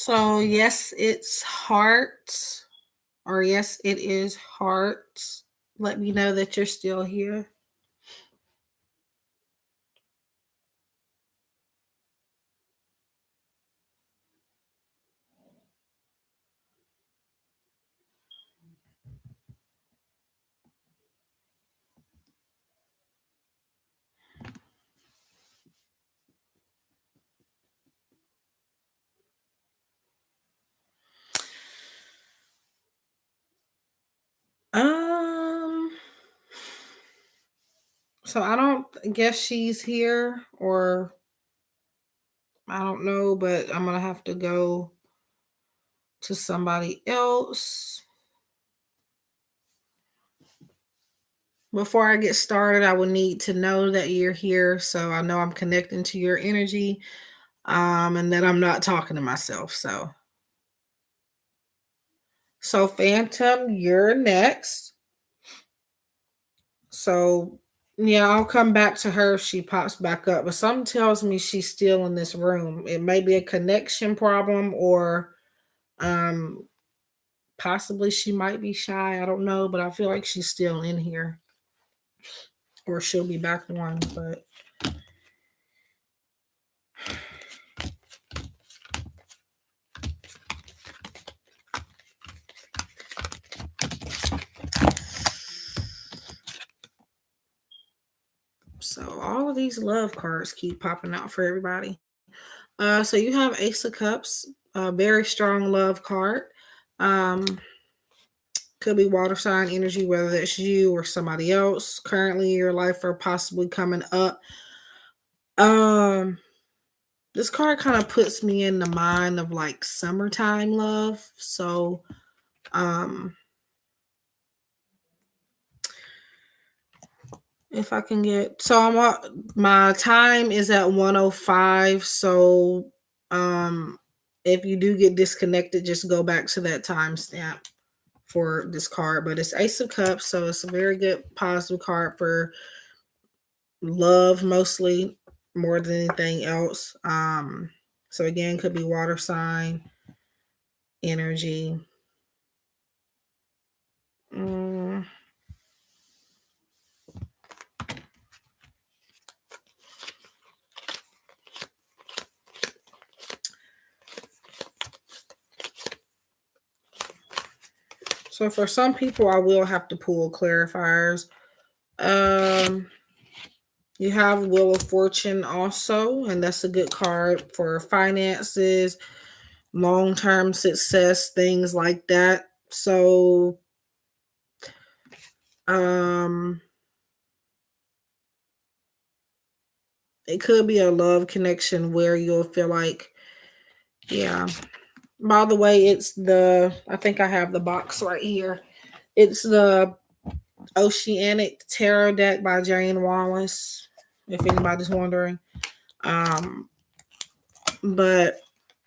So yes, it's heart, or yes, it is heart. Let me know that you're still here. Um, so I don't guess she's here, or I don't know, but I'm gonna have to go to somebody else. Before I get started, I would need to know that you're here so I know I'm connecting to your energy, and that I'm not talking to myself. So Phantom, you're next. So yeah, I'll come back to her if she pops back up. But something tells me she's still in this room. It may be a connection problem, or um possibly she might be shy. I don't know, but I feel like she's still in here. Or she'll be back on. But so all of these love cards keep popping out for everybody. So you have Ace of Cups, a very strong love card. Um, could be water sign energy, whether that's you or somebody else currently in your life or possibly coming up. Um, this card kind of puts me in the mind of like summertime love. So, um, if I can get, so my time is at 105. So Um, if you do get disconnected, just go back to that timestamp for this card. But it's Ace of Cups, so it's a very good positive card for love, mostly more than anything else. So again, could be water sign energy. Mm. So for some people, I will have to pull clarifiers. You have Wheel of Fortune also, and that's a good card for finances, long-term success, things like that. So it could be a love connection where you'll feel like, yeah. By the way, I think I have the box right here. It's the Oceanic Tarot deck by Jane Wallace, if anybody's wondering. But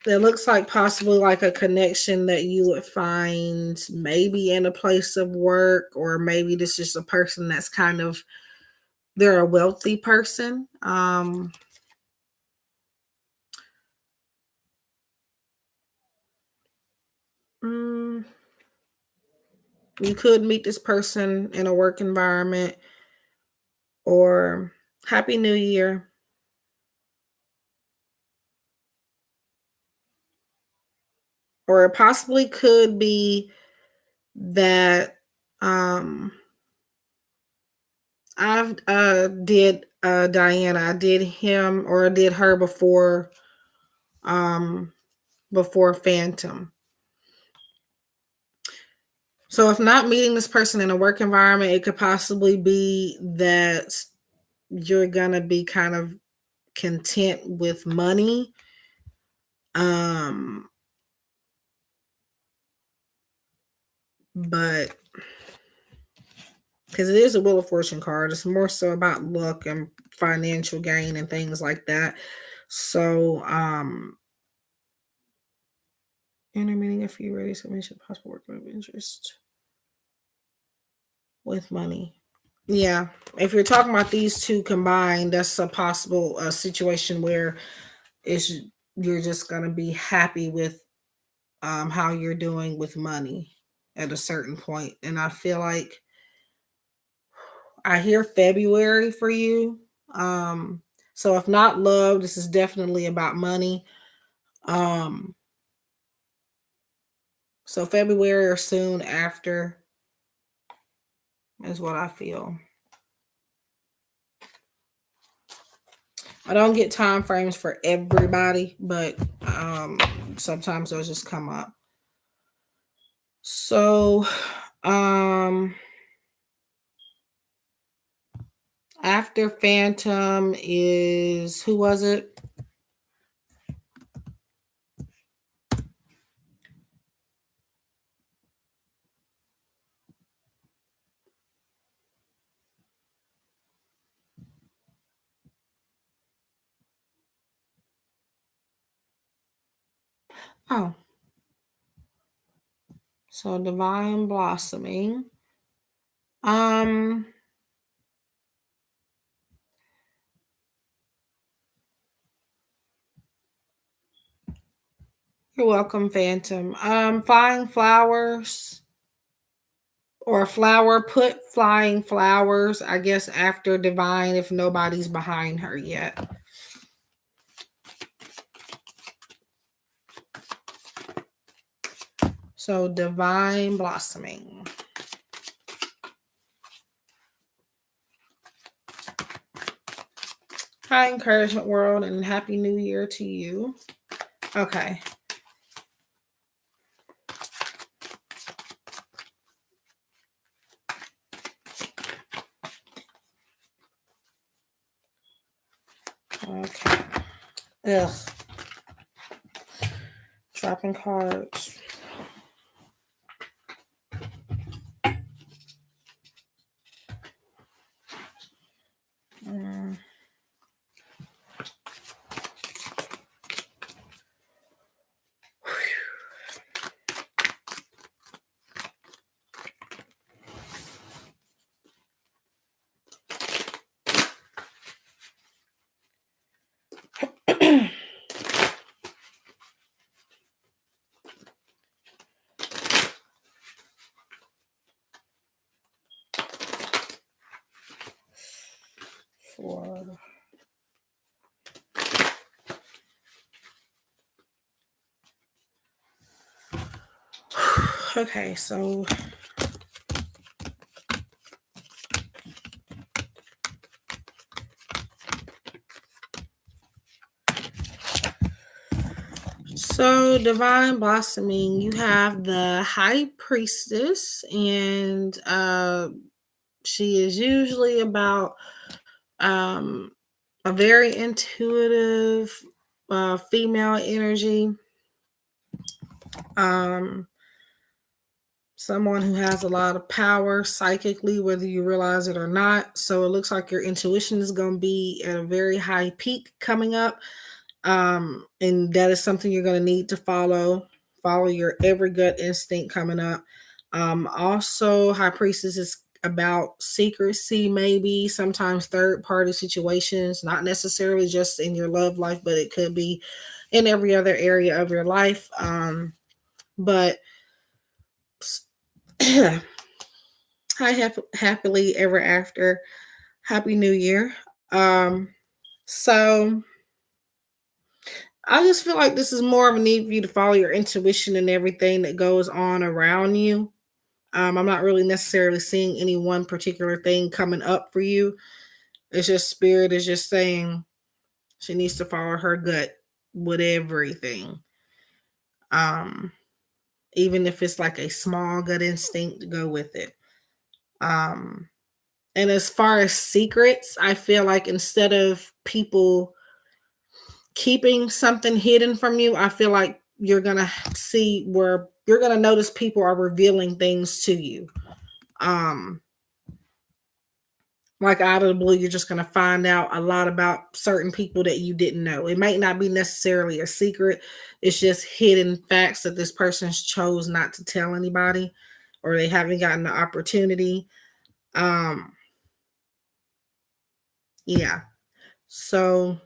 it looks like possibly like a connection that you would find maybe in a place of work, or maybe this is a person that's kind of, they're a wealthy person. You could meet this person in a work environment, or Happy New Year. Or it possibly could be that I've did Diana, I did him or did her before Phantom. So if not meeting this person in a work environment, it could possibly be that you're gonna be kind of content with money. But because it is a Wheel of Fortune card, it's more so about luck and financial gain and things like that. So intermeeting if you ready submission possible work of interest with money. Yeah, if you're talking about these two combined, that's a possible situation where it's you're just gonna be happy with how you're doing with money at a certain point. And I feel like I hear February for you. So if not love, this is definitely about money. So February or soon after is what I feel. I don't get time frames for everybody, but sometimes those just come up. So after Phantom is, who was it? Oh, so Divine Blossoming. You're welcome, Phantom. Flying flowers or flower, put flying flowers, I guess, after Divine if nobody's behind her yet. So Divine Blossoming. Hi, Encouragement World, and Happy New Year to you. Okay. Okay. Ugh. Dropping cards. for. Okay, so divine blossoming, you have the high priestess, and she is usually about um a very intuitive female energy, um someone who has a lot of power psychically, whether you realize it or not. So it looks like your intuition is going to be at a very high peak coming up. And that is something you're going to need to follow your every gut instinct coming up. Also, high priestess is about secrecy, maybe sometimes third party situations, not necessarily just in your love life, but it could be in every other area of your life. But happily ever after. Happy New Year. Um, so I just feel like this is more of a need for you to follow your intuition and everything that goes on around you. I'm not really necessarily seeing any one particular thing coming up for you. It's just spirit is just saying she needs to follow her gut with everything. Um, Even if it's like a small gut instinct, to go with it. Um, and as far as secrets, I feel like instead of people keeping something hidden from you, I feel like you're going to see where you're going to notice people are revealing things to you. Um, like out of the blue, you're just going to find out a lot about certain people that you didn't know. It might not be necessarily a secret, it's just hidden facts that this person's chose not to tell anybody or they haven't gotten the opportunity. Um, yeah. So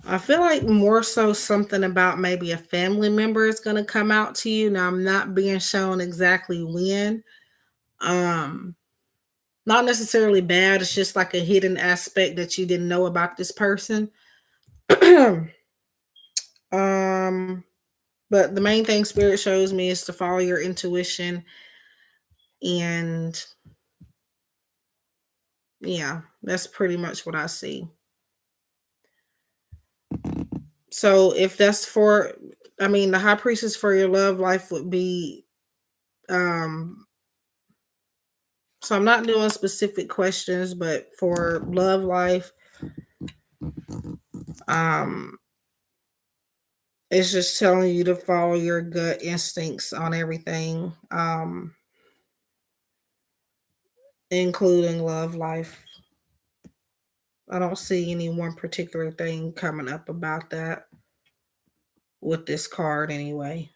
I feel like more so something about maybe a family member is going to come out to you. Now I'm not being shown exactly when. Um Not necessarily bad, it's just like a hidden aspect that you didn't know about this person. um but the main thing spirit shows me is to follow your intuition, and yeah, that's pretty much what I see. So if that's for, I mean, the high priestess for your love life would be um so I'm not doing specific questions, but for love life, um, it's just telling you to follow your gut instincts on everything, including love life. I don't see any one particular thing coming up about that with this card anyway.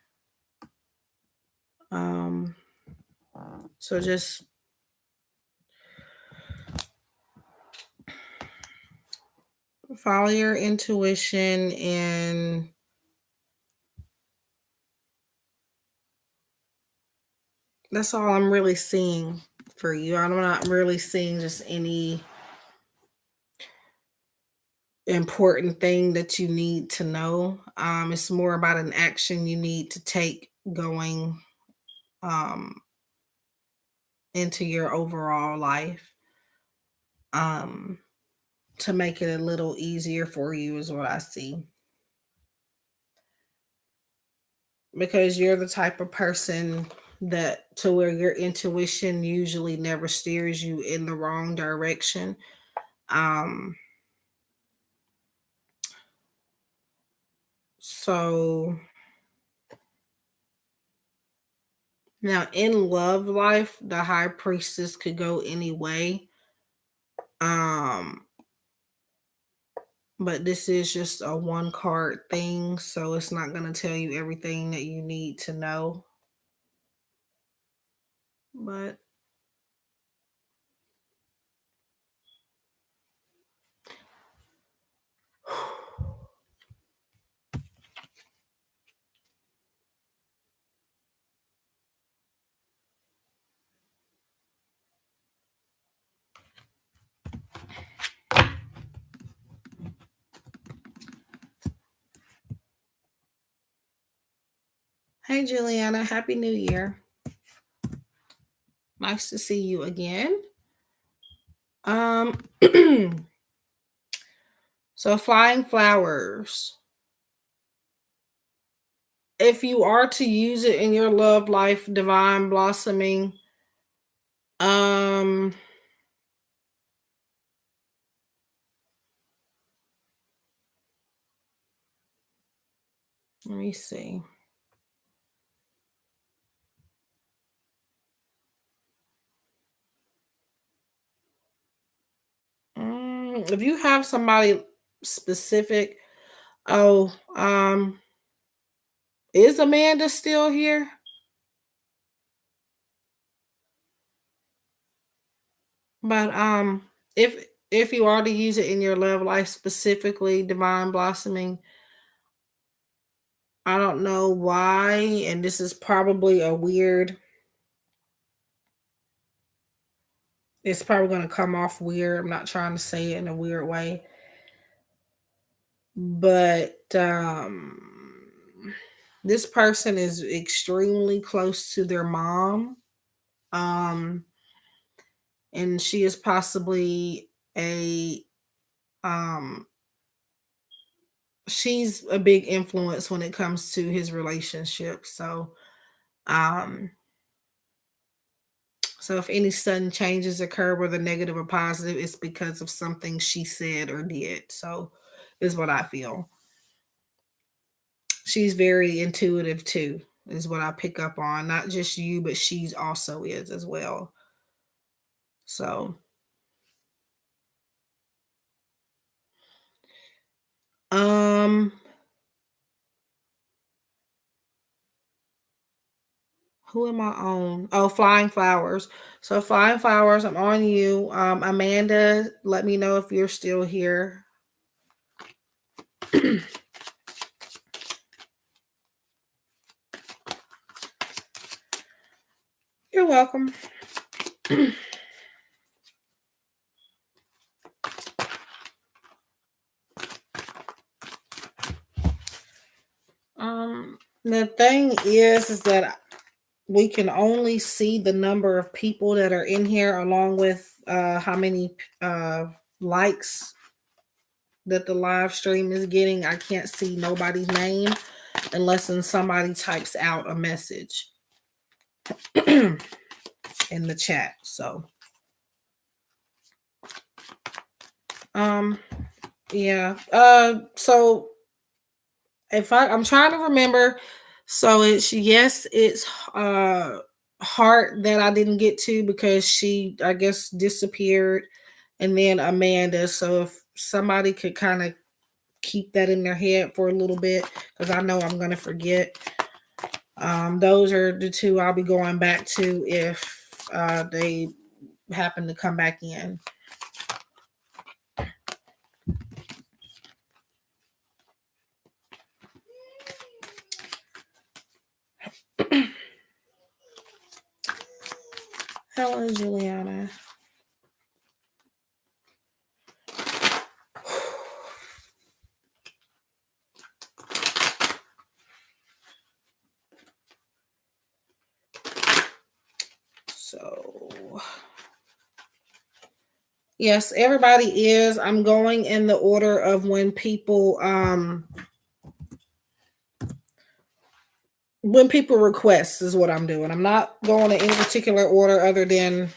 Um, so just follow your intuition, and that's all I'm really seeing for you. I'm not really seeing just any important thing that you need to know. It's more about an action you need to take going um, into your overall life, um, to make it a little easier for you, is what I see. Because you're the type of person that to where your intuition usually never steers you in the wrong direction. Um, so now in love life, the high priestess could go any way. Um, but this is just a one card thing, so it's not going to tell you everything that you need to know. But Hey, Juliana. Happy New Year. Nice to see you again. Um, so flying flowers. If you are to use it in your love life, divine blossoming, um, let me see. If you have somebody specific, oh, is Amanda still here? But if you are to use it in your love life, specifically divine blossoming, I don't know why, and this is probably a weird. It's probably going to come off weird. I'm not trying to say it in a weird way, but this person is extremely close to their mom, um, and she is possibly a um she's a big influence when it comes to his relationship. Um so if any sudden changes occur, whether negative or positive, it's because of something she said or did. So is what I feel. She's very intuitive too, is what I pick up on. Not just you, but she's also is as well. So um who am I on? Oh, Flying Flowers. So Flying Flowers, I'm on you. Amanda, let me know if you're still here. You're welcome. The thing is that we can only see the number of people that are in here along with how many likes that the live stream is getting. I can't see nobody's name unless somebody types out a message in the chat. So um yeah. So if I'm trying to remember, so it's yes, it's Heart that I didn't get to because she, I guess, disappeared, and then Amanda. So if somebody could kind of keep that in their head for a little bit, because I know I'm gonna forget. Those are the two I'll be going back to if they happen to come back in. Hello, Juliana. So, yes, everybody is. I'm going in the order of when people request is what I'm doing. I'm not going in any particular order other than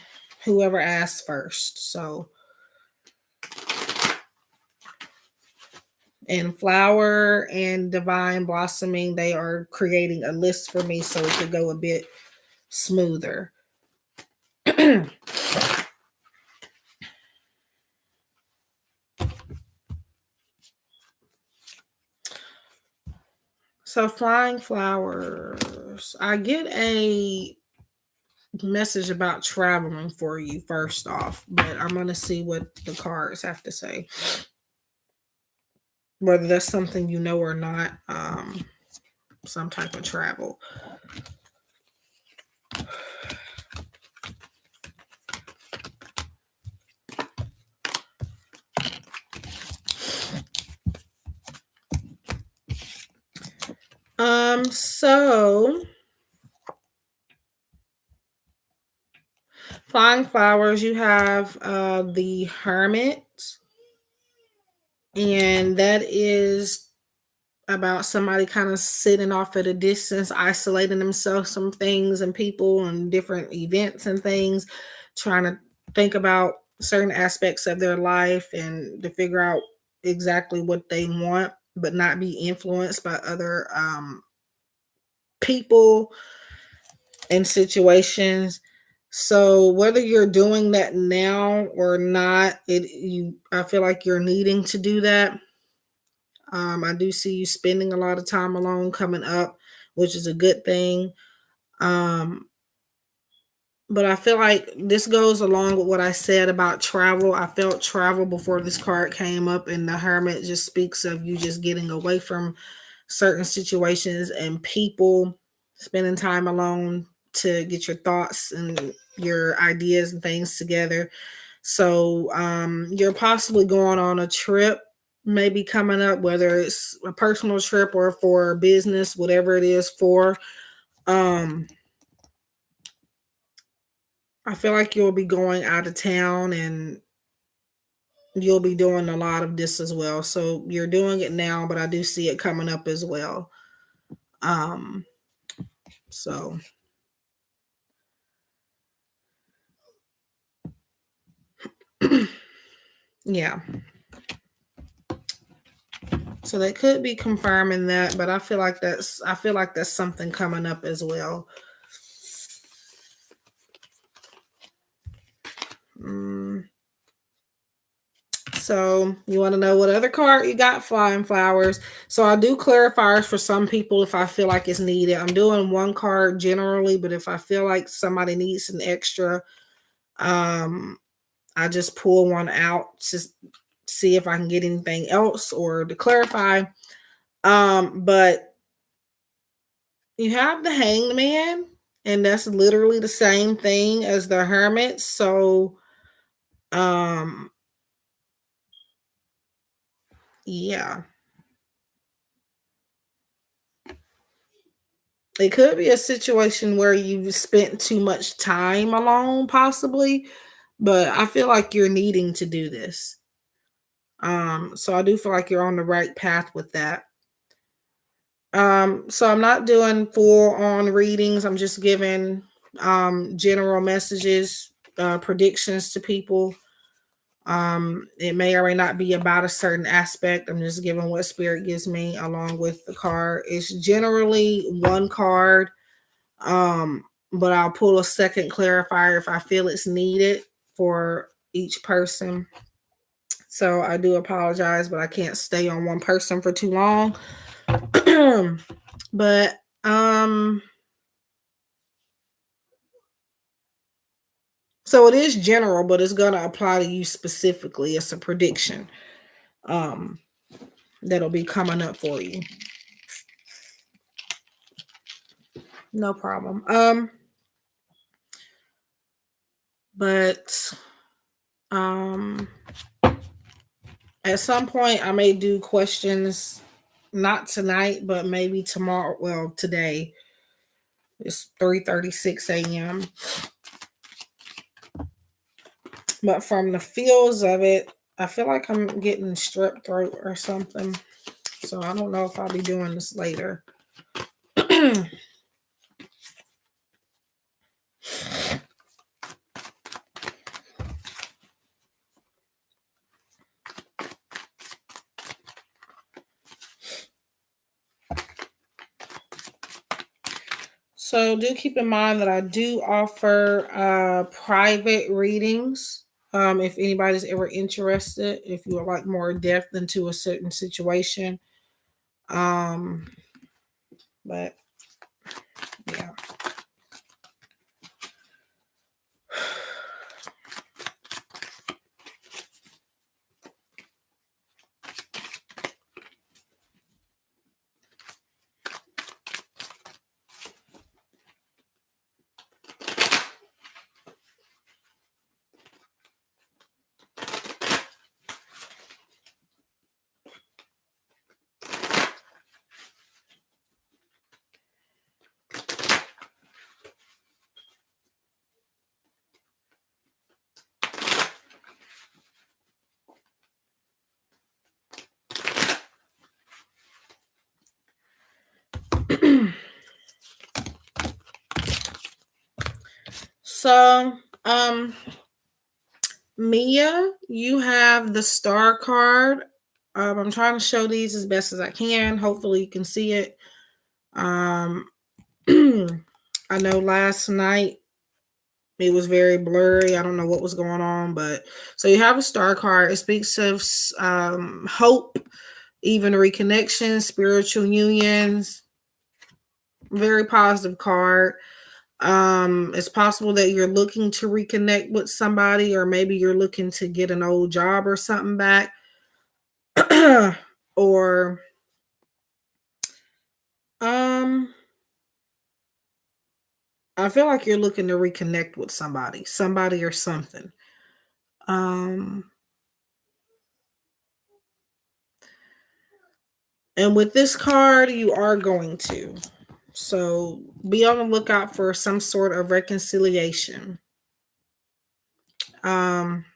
whoever asks first. So, and Flower and Divine Blossoming, they are creating a list for me so it could go a bit smoother. So Flying Flowers, I get a message about traveling for you first off, but I'm going to see what the cards have to say. Whether that's something you know or not, some type of travel. So flying flowers, you have the Hermit, and that is about somebody kind of sitting off at a distance, isolating themselves from things and people and different events and things, trying to think about certain aspects of their life and to figure out exactly what they want, but not be influenced by other people and situations. So whether you're doing that now or not, I feel like you're needing to do that. I do see you spending a lot of time alone coming up, which is a good thing. Um, but I feel like this goes along with what I said about travel. I felt travel before this card came up, and the Hermit just speaks of you just getting away from certain situations and people, spending time alone to get your thoughts and your ideas and things together. So you're possibly going on a trip, maybe coming up, whether it's a personal trip or for business, whatever it is for. Um, I feel like you'll be going out of town and you'll be doing a lot of this as well. So you're doing it now, but I do see it coming up as well. Um, so yeah. So they could be confirming that, but I feel like that's something coming up as well. Mm. So you want to know what other card you got? Flying flowers. So I do clarifiers for some people if I feel like it's needed. I'm doing one card generally, but if I feel like somebody needs an extra, um, I just pull one out to see if I can get anything else or to clarify. But you have the Hanged Man, and that's literally the same thing as the Hermit. So, um, yeah, it could be a situation where you've spent too much time alone, possibly, but I feel like you're needing to do this. So I do feel like you're on the right path with that. So I'm not doing full on readings. I'm just giving general messages, predictions to people. It may or may not be about a certain aspect. I'm just giving what spirit gives me along with the card. It's generally one card. But I'll pull a second clarifier if I feel it's needed for each person. So I do apologize, but I can't stay on one person for too long. But so it is general, but it's gonna apply to you specifically. It's a prediction. Um that'll be coming up for you. No problem. But um at some point I may do questions, not tonight, but maybe tomorrow. Well, today it's 3:36 a.m. But from the feels of it, I feel like I'm getting strep throat or something. So I don't know if I'll be doing this later. So do keep in mind that I do offer private readings. If anybody's ever interested, if you would like more depth into a certain situation. Um, but yeah. So, Mia, you have the star card. I'm trying to show these as best as I can. Hopefully, you can see it. Um, I know last night it was very blurry. I don't know what was going on, but so you have a star card. It speaks of hope, even reconnection, spiritual unions. Very positive card. It's possible that you're looking to reconnect with somebody, or maybe you're looking to get an old job or something back. Or um I feel like you're looking to reconnect with somebody or something. Um and with this card you are going to. So be on the lookout for some sort of reconciliation. Um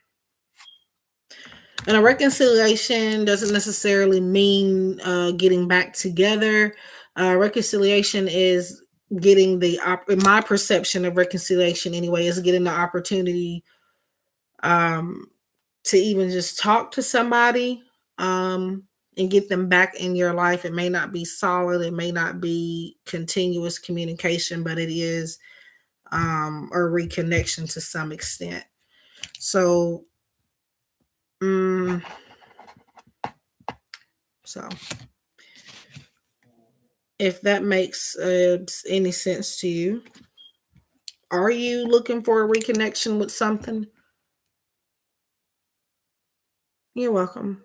And a reconciliation doesn't necessarily mean getting back together. Reconciliation is getting in my perception of reconciliation anyway, is getting the opportunity um, to even just talk to somebody and get them back in your life. It may not be solid, it may not be continuous communication, but it is a reconnection to some extent. So, mm, so if that makes any sense to you. Are you looking for a reconnection with something? You're welcome.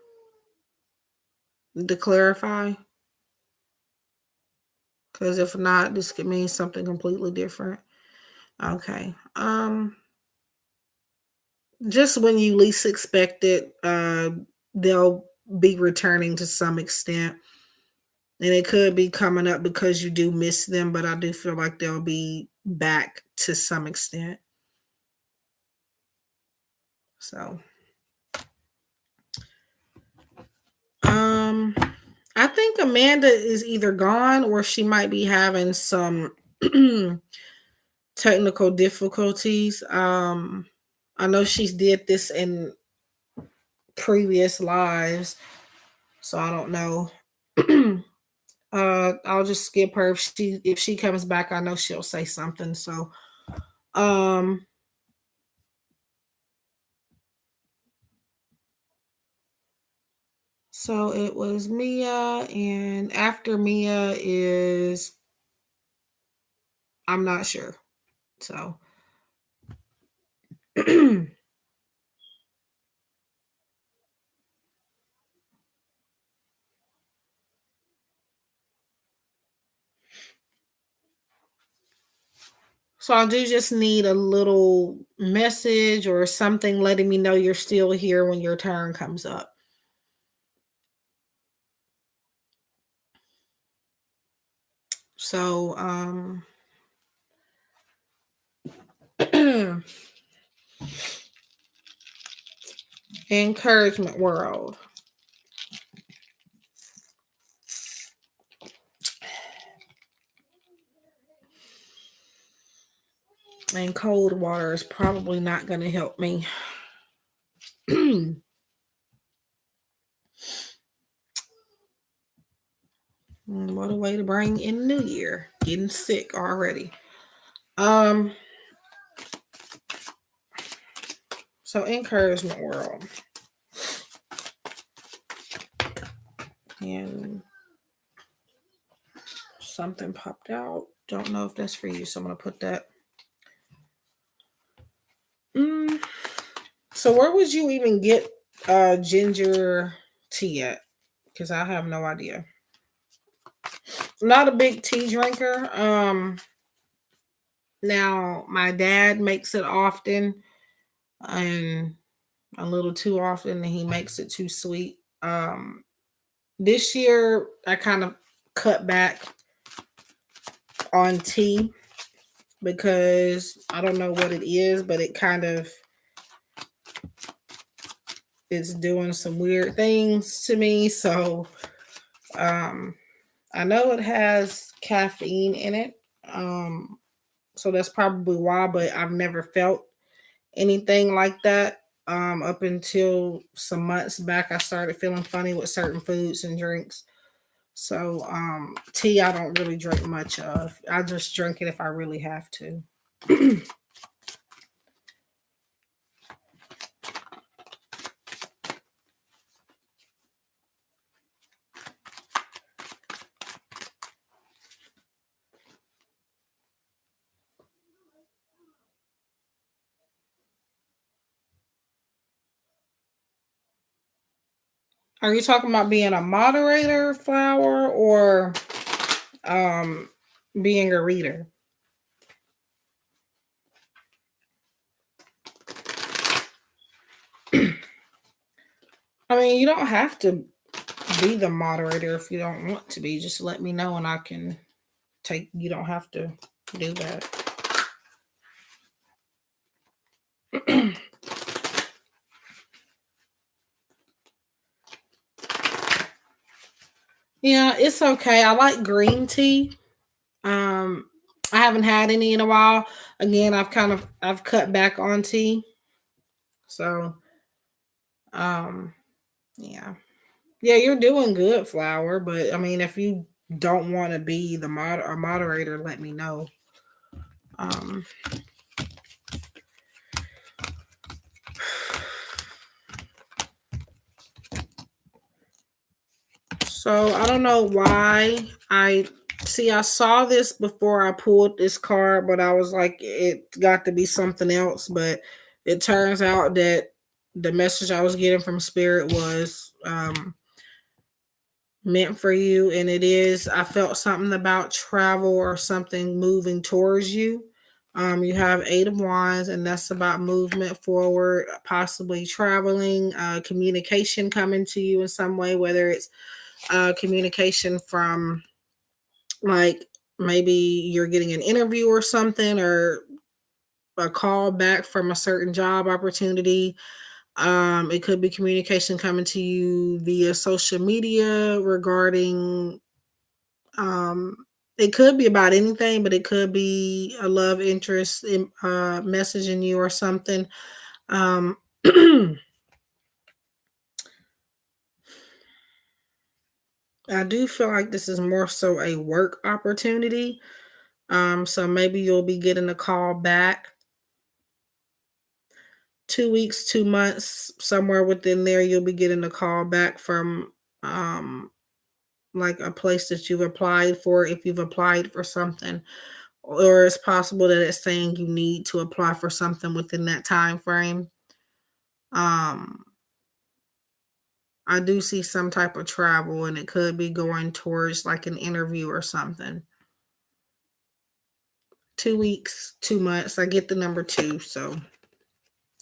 To clarify, because if not, this could mean something completely different. Okay. Just when you least expect it, they'll be returning to some extent. And it could be coming up because you do miss them, but I do feel like they'll be back to some extent. So, um, I think Amanda is either gone or she might be having some technical difficulties. I know she's did this in previous lives, so I don't know. I'll just skip her. If she comes back, I know she'll say something. Um so it was Mia, and after Mia is I'm not sure. So so I do just need a little message or something letting me know you're still here when your turn comes up. So encouragement world. And cold water is probably not going to help me. What a way to bring in New Year. Getting sick already. Um, so encouragement world. And something popped out. Don't know if that's for you, so I'm gonna put that. Mm, so where would you even get ginger tea at? Because I have no idea. I'm not a big tea drinker. Now my dad makes it often, and a little too often, and he makes it too sweet. This year I kind of cut back on tea because I don't know what it is, but it kind of is doing some weird things to me. So um I know it has caffeine in it. So that's probably why, but I've never felt anything like that. Up until some months back, I started feeling funny with certain foods and drinks. So, tea I don't really drink much of. I just drink it if I really have to. Are you talking about being a moderator, flower, or um being a reader? I mean, you don't have to be the moderator if you don't want to be. Just let me know and I can take you don't have to do that. Yeah, it's okay. I like green tea. Um I haven't had any in a while. Again, I've cut back on tea. So, um yeah. Yeah, you're doing good, flower, but I mean if you don't want to be the moderator, let me know. Um So I don't know why I see. I saw this before I pulled this card, but I was like, it got to be something else. But it turns out that the message I was getting from Spirit was meant for you, and it is. I felt something about travel or something moving towards you. You have Eight of Wands, and that's about movement forward, possibly traveling, communication coming to you in some way, whether it's communication from like maybe you're getting an interview or something or a call back from a certain job opportunity. It could be communication coming to you via social media regarding um it could be about anything, but it could be a love interest in, messaging you or something. Um I do feel like this is more so a work opportunity. So maybe you'll be getting a call back 2 weeks, 2 months, somewhere within there, you'll be getting a call back from like a place that you've applied for if you've applied for something. Or it's possible that it's saying you need to apply for something within that time frame. Um, I do see some type of travel and it could be going towards like an interview or something. 2 weeks, 2 months. I get the number two. So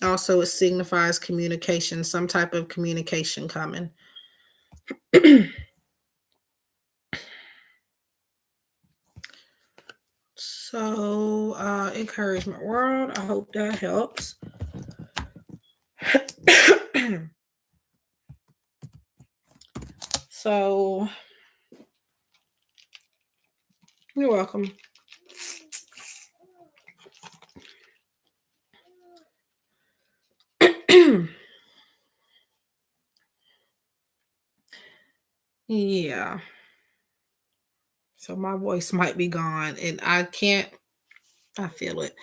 also, it signifies communication, some type of communication coming. So, encouragement world. I hope that helps. So, you're welcome. Yeah. So, my voice might be gone, and I can't, I feel it.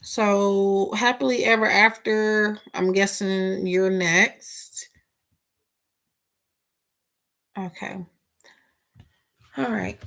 So, happily ever after, I'm guessing you're next. Okay. All right.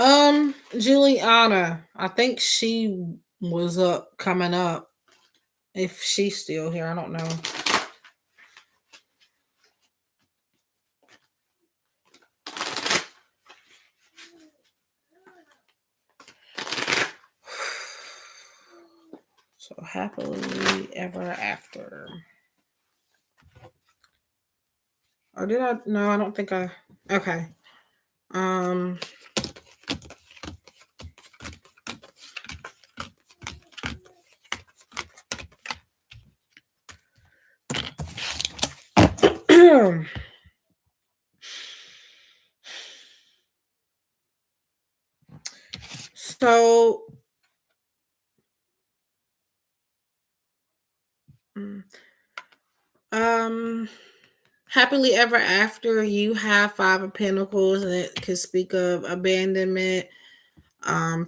Juliana, I think she was up coming up. If she's still here, I don't know. So happily ever after. Or did I? No, I don't think I. Okay. Um. so. mm, Um. Happily ever after, you have Five of Pentacles, and it could speak of abandonment,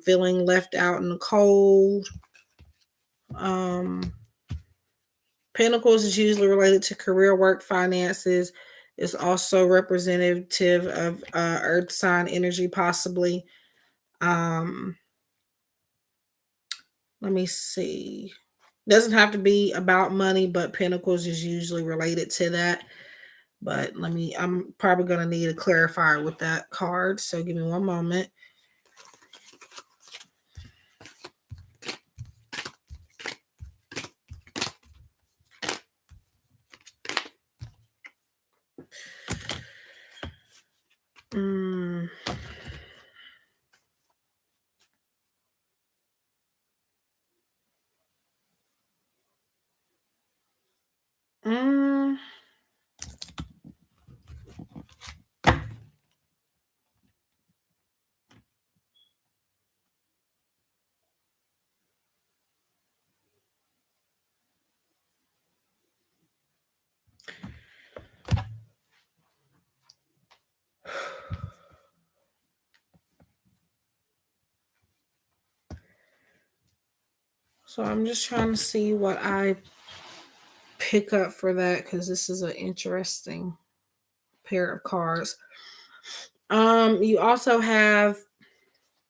feeling left out in the cold. Um, Pentacles is usually related to career, work, finances. It's also representative of earth sign energy, possibly. Um, Let me see. Doesn't have to be about money, but Pentacles is usually related to that. But I'm probably going to need a clarifier with that card. So give me one moment. Mm. Mm. So I'm just trying to see what I pick up for that, because this is an interesting pair of cards. You also have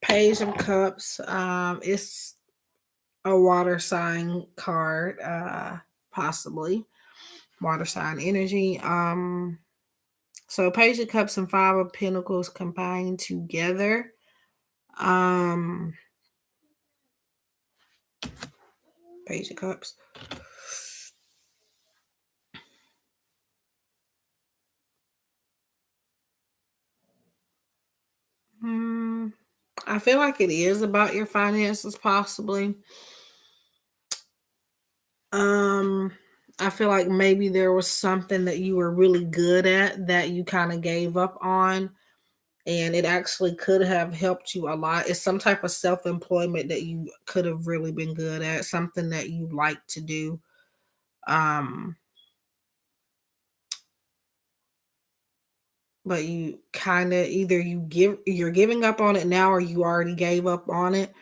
Page of Cups. It's a water sign card, possibly water sign energy. So Page of Cups and Five of Pentacles combined together. Um, Page of Cups. I feel like it is about your finances, possibly. Um, I feel like maybe there was something that you were really good at that you kind of gave up on, and it actually could have helped you a lot. It's some type of self employment that you could have really been good at, something that you like to do. Um, but you kind of either you're giving up on it now, or you already gave up on it.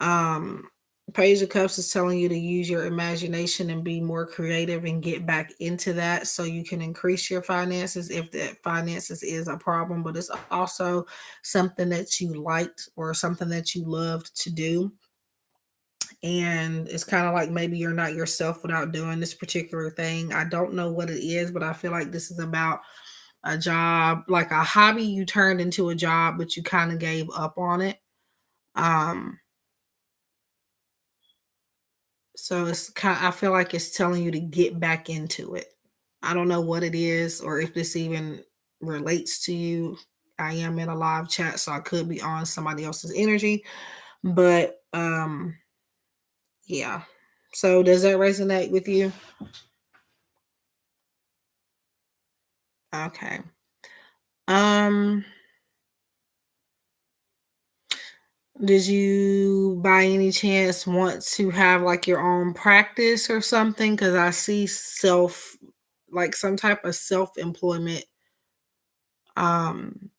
Um, Page of Cups is telling you to use your imagination and be more creative and get back into that so you can increase your finances if that finances is a problem, but it's also something that you liked or something that you loved to do. And it's kind of like maybe you're not yourself without doing this particular thing. I don't know what it is, but I feel like this is about a job, like a hobby you turned into a job, but you kind of gave up on it. Um, So it's kind I feel like it's telling you to get back into it. I don't know what it is or if this even relates to you. I am in a live chat, so I could be on somebody else's energy, but yeah. So does that resonate with you? Okay. Um did you by any chance want to have like your own practice or something? Cuz I see self like some type of self-employment. um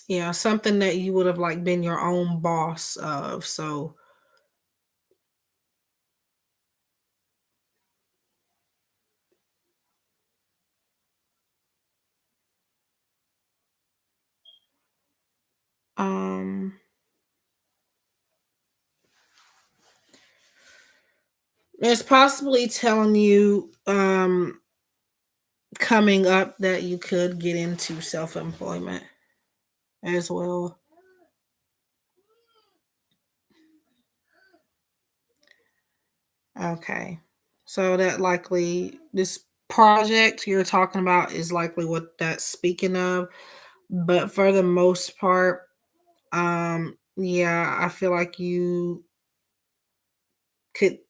Yeah, something that you would have like been your own boss of. So, It's possibly telling you coming up that you could get into self-employment as well. Okay. So that likely this project you're talking about is likely what that's speaking of. But for the most part, yeah, I feel like you could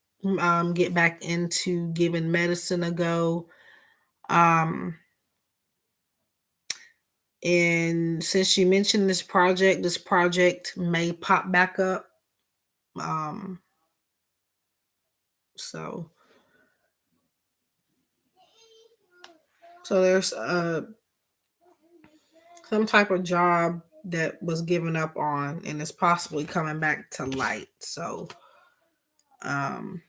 get back into giving medicine a go. Um and since you mentioned this project may pop back up. Um so so there's some type of job that was given up on and is possibly coming back to light. Um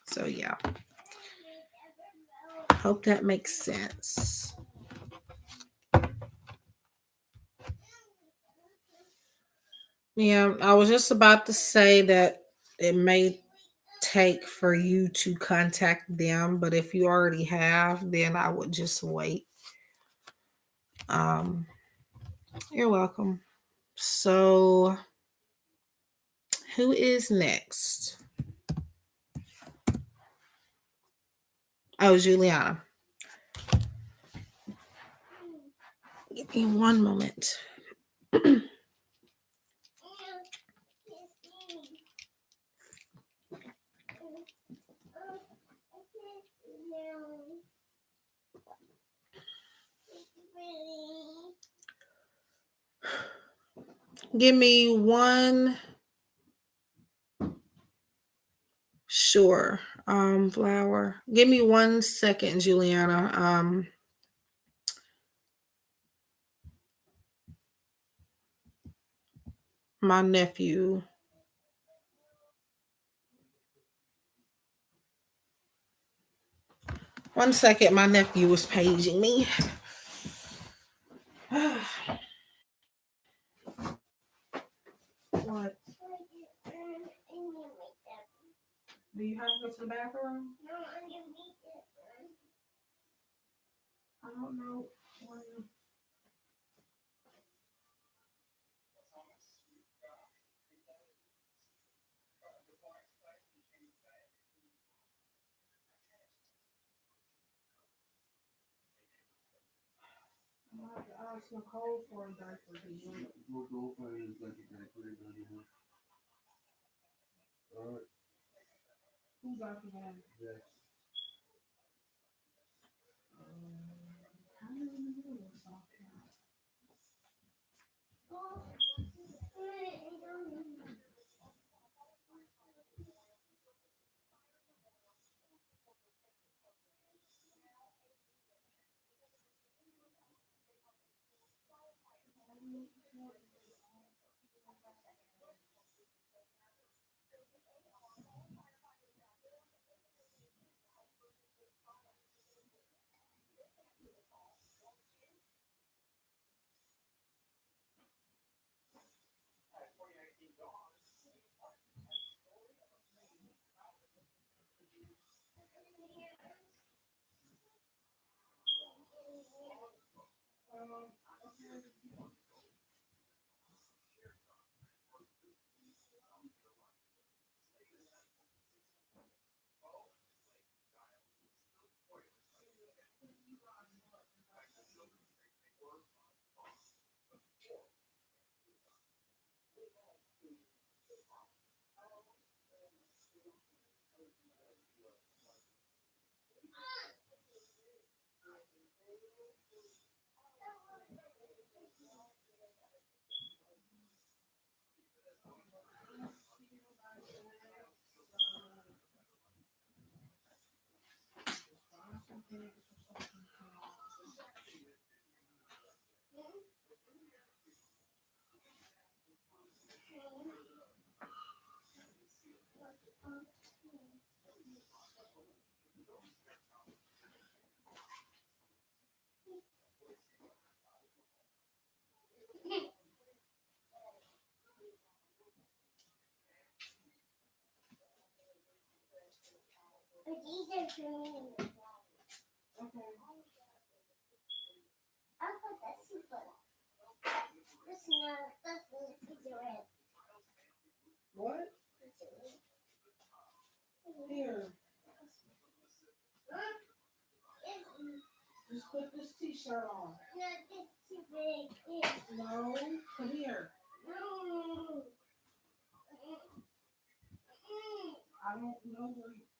so yeah. Hope that makes sense. Yeah, I was just about to say that it may take for you to contact them, but if you already have, then I would just wait. Um, you're welcome. So, who is next? Oh, Juliana. Give me one moment. Give me one. Sure. Flower. Give me 1 second, Juliana. My nephew. 1 second, my nephew was paging me. What? Do you have to go to the bathroom? I don't know. I have to ask Nicole for a diaper. We'll go find a diaper. All right. Who got the one? Yes. How many minutes? What? Here. Just put this t-shirt on. No, come here. I don't know where you.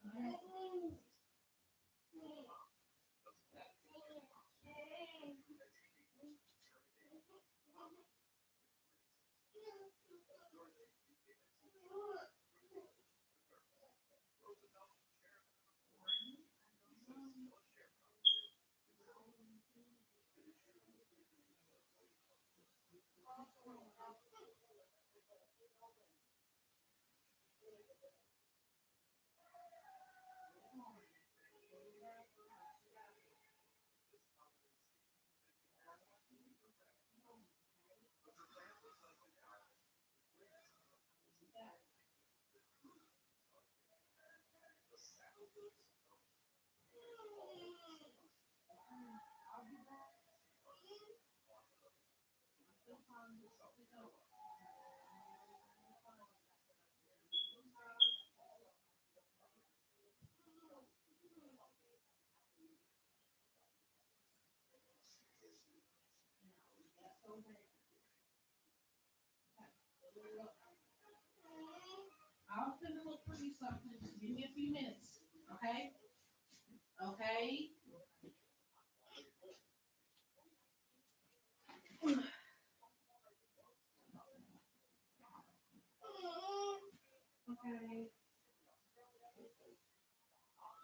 I'll finna look for you something. Just give me a few minutes, okay? Okay. Okay.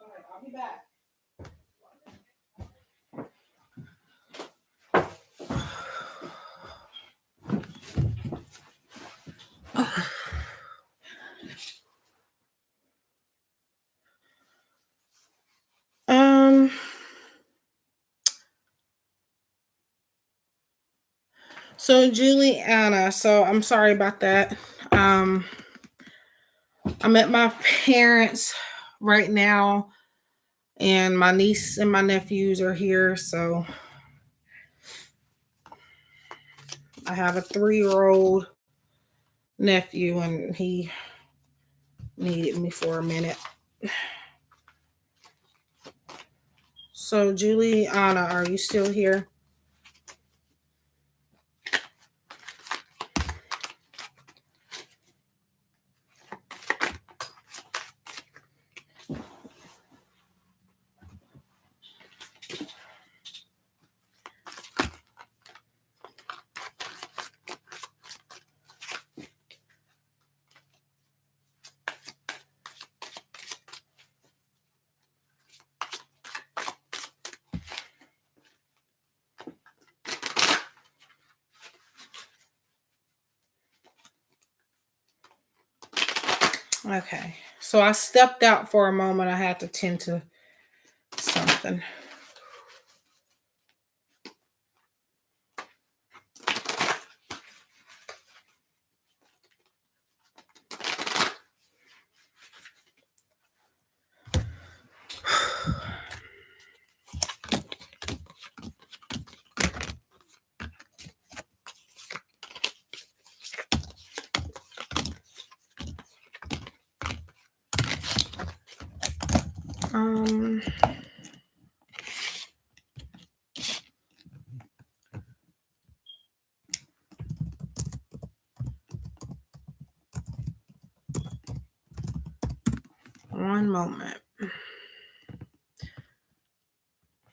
All right, I'll be back. Um. So Juliana, so I'm sorry about that. Um, I'm at my parents right now, and my niece and my nephews are here. So I have a 3-year-old nephew, and he needed me for a minute. So Juliana, are you still here? Okay. So I stepped out for a moment. I had to tend to something. Um, one moment.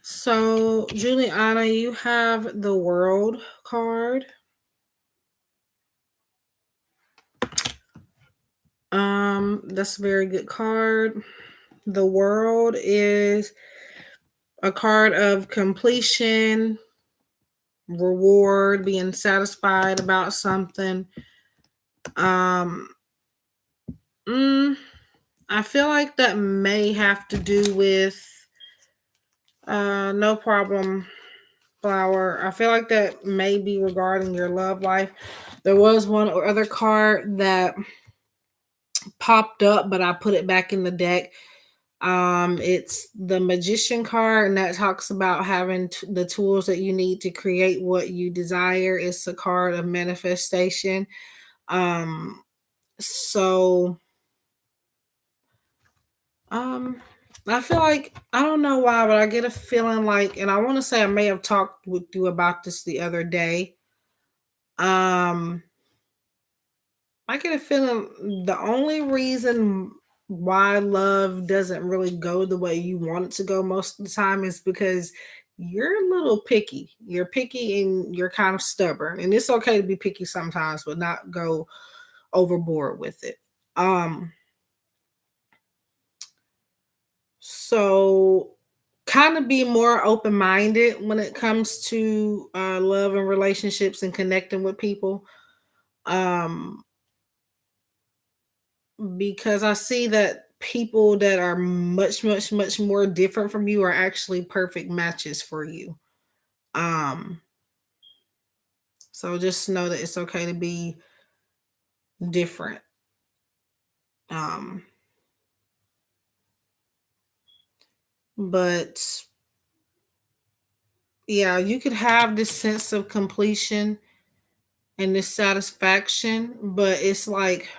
So, Juliana, you have the World card. That's a very good card. The World is a card of completion, reward, being satisfied about something. Um, I feel like that may have to do with no problem flower. I feel like that may be regarding your love life. There was one or other card that popped up, but I put it back in the deck. It's the Magician card, and that talks about having the tools that you need to create what you desire. It's a card of manifestation. Um, so um, I feel like I don't know why, but I get a feeling like, and I want to say I may have talked with you about this the other day. Um, I get a feeling the only reason why love doesn't really go the way you want it to go most of the time is because you're a little picky. You're picky and you're kind of stubborn. And it's okay to be picky sometimes, but not go overboard with it. Um, so kind of be more open-minded when it comes to love and relationships and connecting with people. Um, because I see that people that are much, much, much more different from you are actually perfect matches for you. Um, so just know that it's okay to be different. Um, but yeah, you could have this sense of completion and this satisfaction, but it's like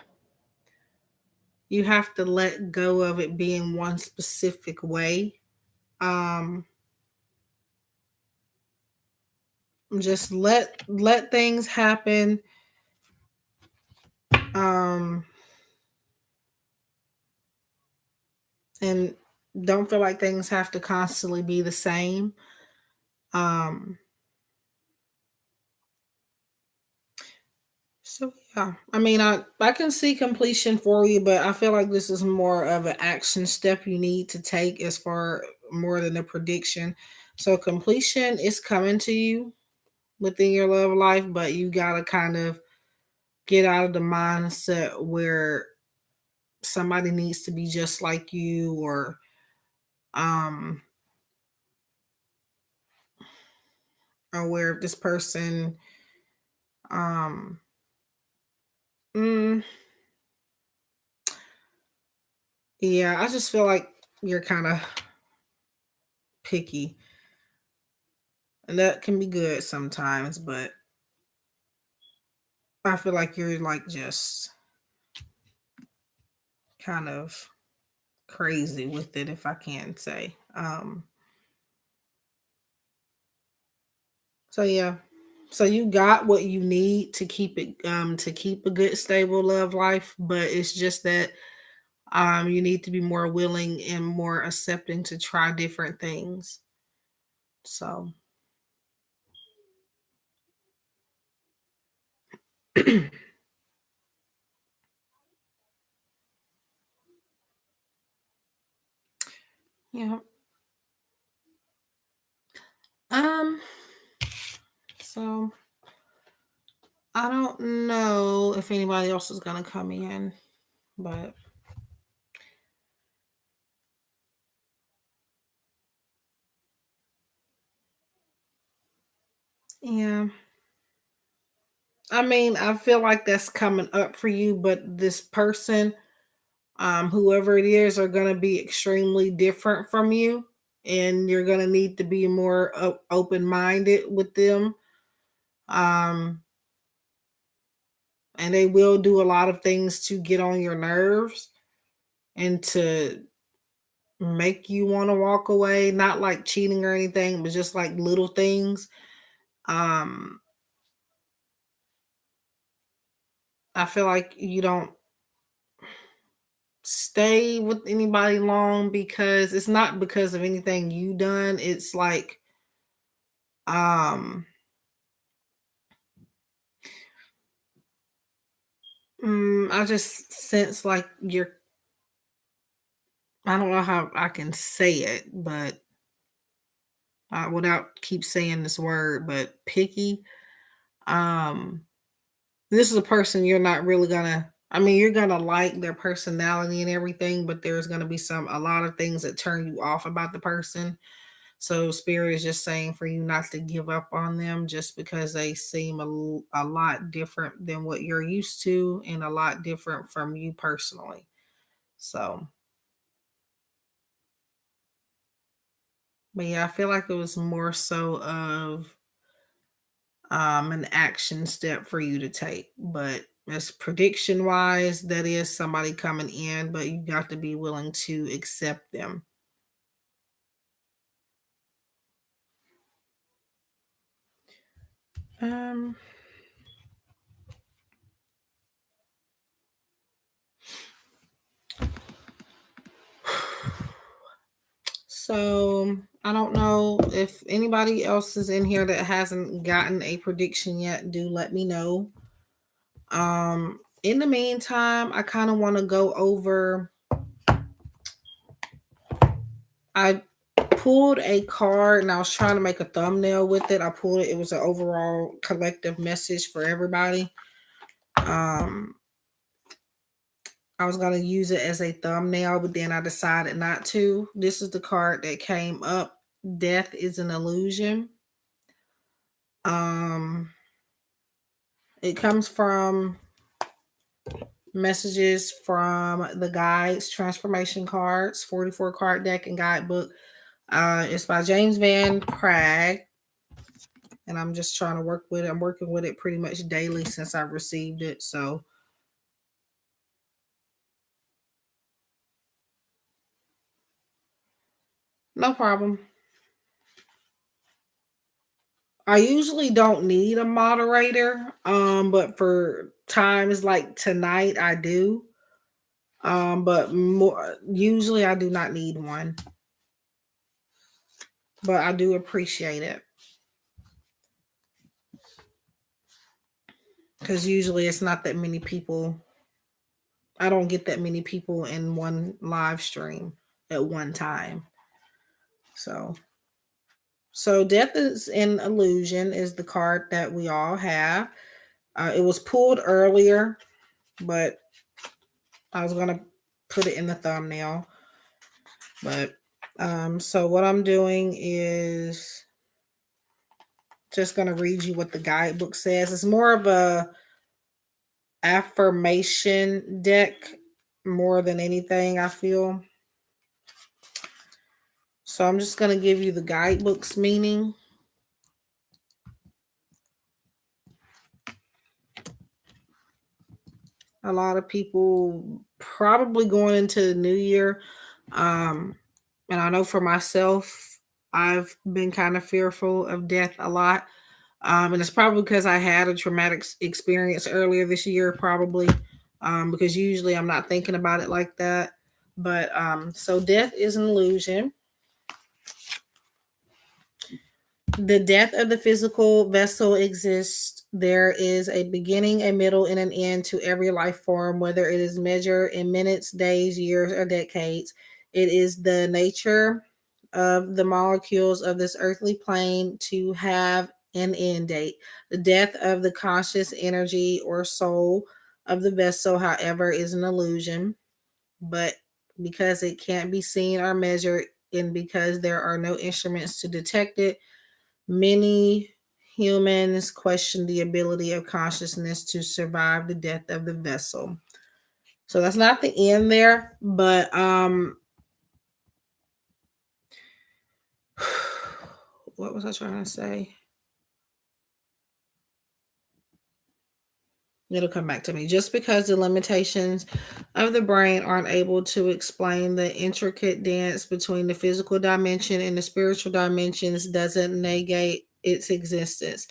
you have to let go of it being one specific way. Um, just let things happen. Um, and don't feel like things have to constantly be the same. Um, so yeah, I mean, I can see completion for you, but I feel like this is more of an action step you need to take as far more than a prediction. So completion is coming to you within your love life, but you gotta kind of get out of the mindset where somebody needs to be just like you um or where this person um mm, yeah, I just feel like you're kind of picky, and that can be good sometimes, but I feel like you're like just kind of crazy with it, if I can say. So yeah. So you got what you need to keep a good stable love life, but it's just that you need to be more willing and more accepting to try different things. So yeah. Um so I don't know if anybody else is gonna come in, but yeah. I mean, I feel like that's coming up for you, but this person, whoever it is, are gonna be extremely different from you, and you're gonna need to be more open-minded with them. Um, and they will do a lot of things to get on your nerves and to make you want to walk away, not like cheating or anything, but just like little things. Um, I feel like you don't stay with anybody long because it's not because of anything you done. It's like um I just sense like you're I don't know how I can say it, but without keep saying this word, but picky. Um this is a person you're not really gonna I mean, you're gonna like their personality and everything, but there's gonna be a lot of things that turn you off about the person. So spirit is just saying for you not to give up on them just because they seem a lot different than what you're used to and a lot different from you personally. So But yeah, I feel like it was more so of an action step for you to take. But as prediction wise, that is somebody coming in, but you got to be willing to accept them. Um, so I don't know if anybody else is in here that hasn't gotten a prediction yet. Do let me know. In the meantime, I kind of want to go over. I pulled a card and I was trying to make a thumbnail with it. I pulled it. It was an overall collective message for everybody. Um, I was gonna use it as a thumbnail, but then I decided not to. This is the card that came up. Death is an illusion. Um, it comes from messages from the guides, transformation cards, 44 card deck and guidebook. It's by James Van Prague. And I'm just trying to work with it. I'm working with it pretty much daily since I've received it. So no problem. I usually don't need a moderator, but for times like tonight, I do. But more usually I do not need one, but I do appreciate it because usually it's not that many people. I don't get that many people in one live stream at one time. So, so death is an illusion is the card that we all have. It was pulled earlier, but I was gonna put it in the thumbnail. But so what I'm doing is just gonna read you what the guidebook says. It's more of a affirmation deck more than anything, I feel. So I'm just gonna give you the guidebook's meaning. A lot of people probably going into the new year. And I know for myself, I've been kind of fearful of death a lot. And it's probably because I had a traumatic experience earlier this year, probably because usually I'm not thinking about it like that. But so death is an illusion. The death of the physical vessel exists. There is a beginning, a middle, and an end to every life form, whether it is measured in minutes, days, years, or decades. It is the nature of the molecules of this earthly plane to have an end date. The death of the conscious energy or soul of the vessel, however, is an illusion, but because it can't be seen or measured, and because there are no instruments to detect it, many humans question the ability of consciousness to survive the death of the vessel. So that's not the end there, but what was I trying to say? It'll come back to me. Just because the limitations of the brain aren't able to explain the intricate dance between the physical dimension and the spiritual dimensions doesn't negate its existence.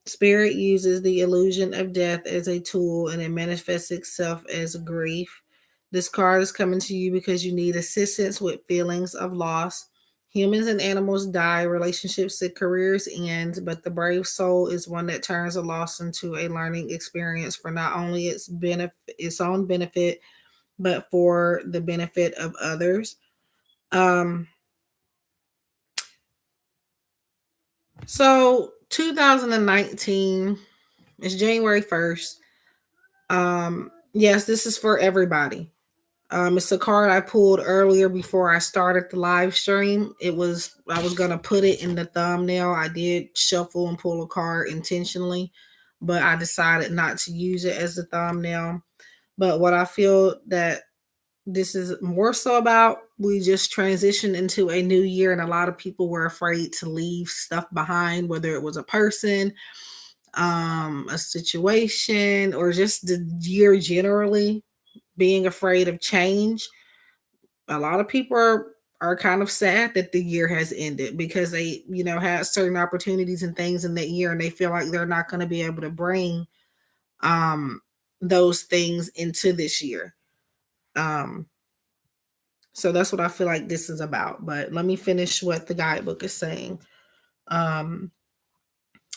Spirit uses the illusion of death as a tool and it manifests itself as grief. This card is coming to you because you need assistance with feelings of loss. Humans and animals die, relationships and careers end, but the brave soul is one that turns a loss into a learning experience for not only its own benefit, but for the benefit of others. Um, so 2019 is January 1st. Yes, this is for everybody. It's a card I pulled earlier before I started the live stream. I was gonna put it in the thumbnail. I did shuffle and pull a card intentionally, but I decided not to use it as the thumbnail. But what I feel that this is more so about we just transitioned into a new year and a lot of people were afraid to leave stuff behind, whether it was a person, a situation, or just the year generally, being afraid of change. A lot of people are kind of sad that the year has ended because they, had certain opportunities and things in that year and they feel like they're not going to be able to bring um those things into this year. Um so that's what I feel like this is about. But let me finish what the guidebook is saying. Um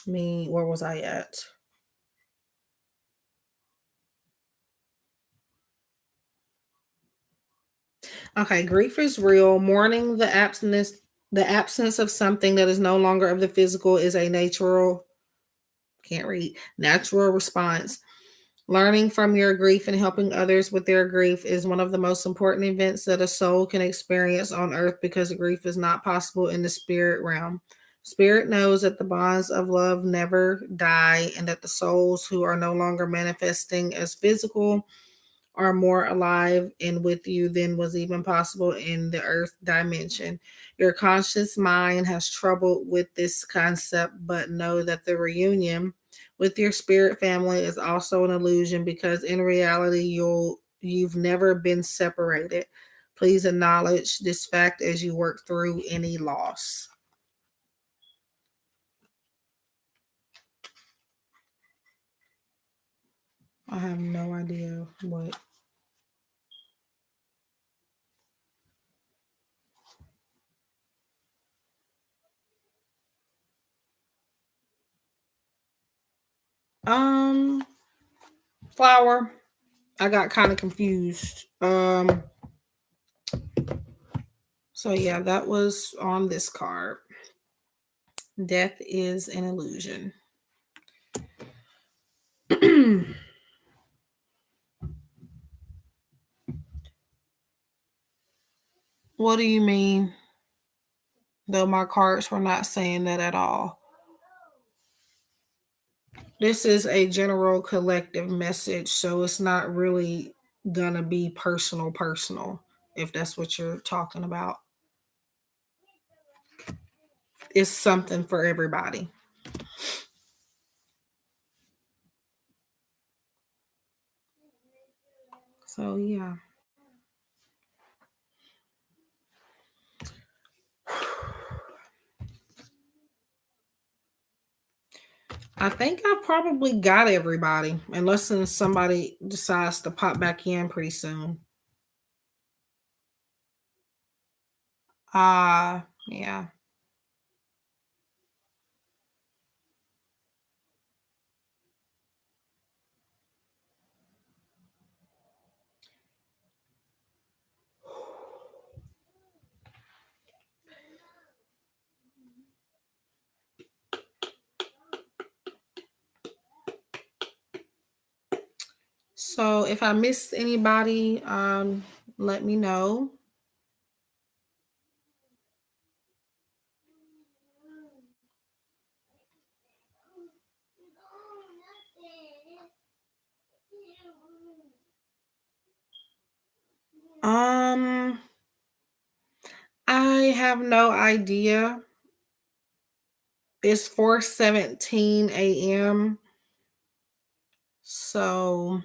where was I at? Okay, grief is real. Mourning the absence of something that is no longer of the physical is a natural can't read natural response. Learning from your grief and helping others with their grief is one of the most important events that a soul can experience on earth because grief is not possible in the spirit realm. Spirit knows that the bonds of love never die and that the souls who are no longer manifesting as physical are more alive and with you than was even possible in the earth dimension. Your conscious mind has trouble with this concept, but know that the reunion with your spirit family is also an illusion because in reality you've never been separated. Please acknowledge this fact as you work through any loss. I have no idea what. Um Flower. I got kind of confused. So yeah, that was on this card. Death is an illusion. What do you mean? Though my cards were not saying that at all. This is a general collective message, so it's not really gonna be personal, if that's what you're talking about. It's something for everybody. So yeah. I think I probably got everybody, unless somebody decides to pop back in pretty soon. Yeah. So if I missed anybody, let me know. Um, I have no idea. It's 4:17 a.m. So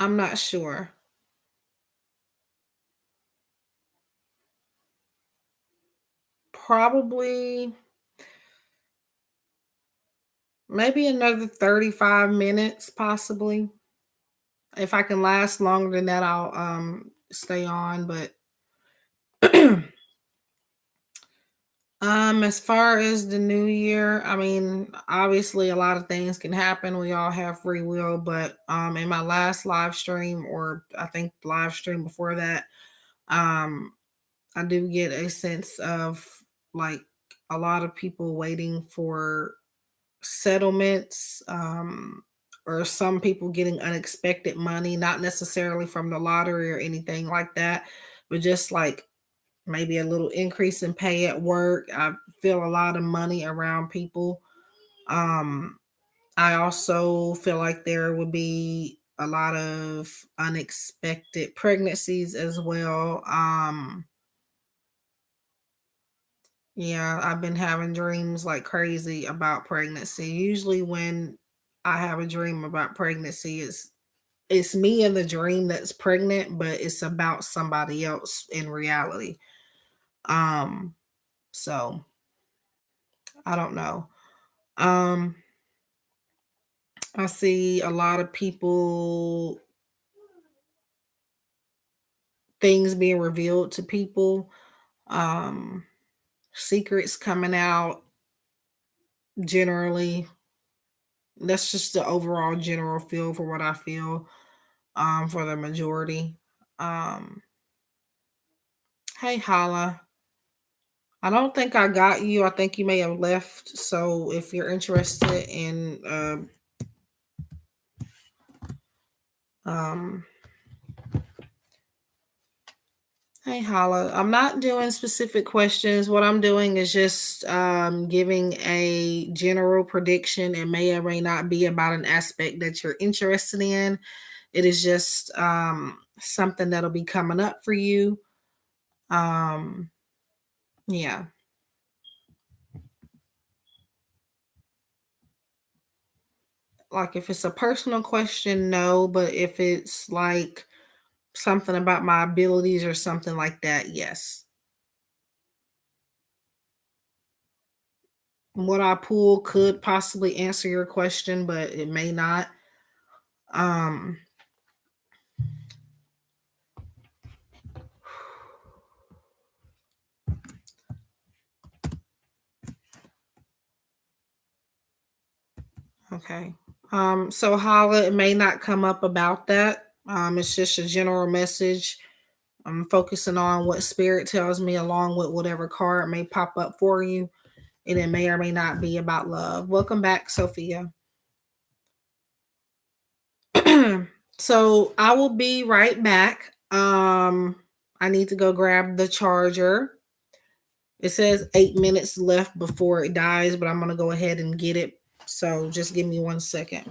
I'm not sure. Probably maybe another 35 minutes, possibly. If I can last longer than that, I'll stay on. But as far as the new year, I mean, obviously a lot of things can happen. We all have free will, but in my last live stream, or I think live stream before that, um I do get a sense of like a lot of people waiting for settlements, or some people getting unexpected money, not necessarily from the lottery or anything like that, but just like maybe a little increase in pay at work. I feel a lot of money around people. Um, I also feel like there would be a lot of unexpected pregnancies as well. Yeah, I've been having dreams like crazy about pregnancy. Usually when I have a dream about pregnancy, it's me in the dream that's pregnant, but it's about somebody else in reality. Um, so I don't know. Um, I see a lot of people, things being revealed to people, um, secrets coming out generally. That's just the overall general feel for what I feel, for the majority. Um, hey, Hala. I don't think I got you. I think you may have left. So if you're interested in, um, hey, Hala. I'm not doing specific questions. What I'm doing is just giving a general prediction. It may or may not be about an aspect that you're interested in. It is just something that'll be coming up for you. Um, yeah. Like if it's a personal question, no. But if it's like something about my abilities or something like that, yes. What I pull could possibly answer your question, but it may not. Um, okay. So Hala, it may not come up about that. It's just a general message. I'm focusing on what spirit tells me along with whatever card may pop up for you. And it may or may not be about love. Welcome back, Sophia. So I will be right back. I need to go grab the charger. It says 8 minutes left before it dies, but I'm gonna go ahead and get it. So just give me 1 second.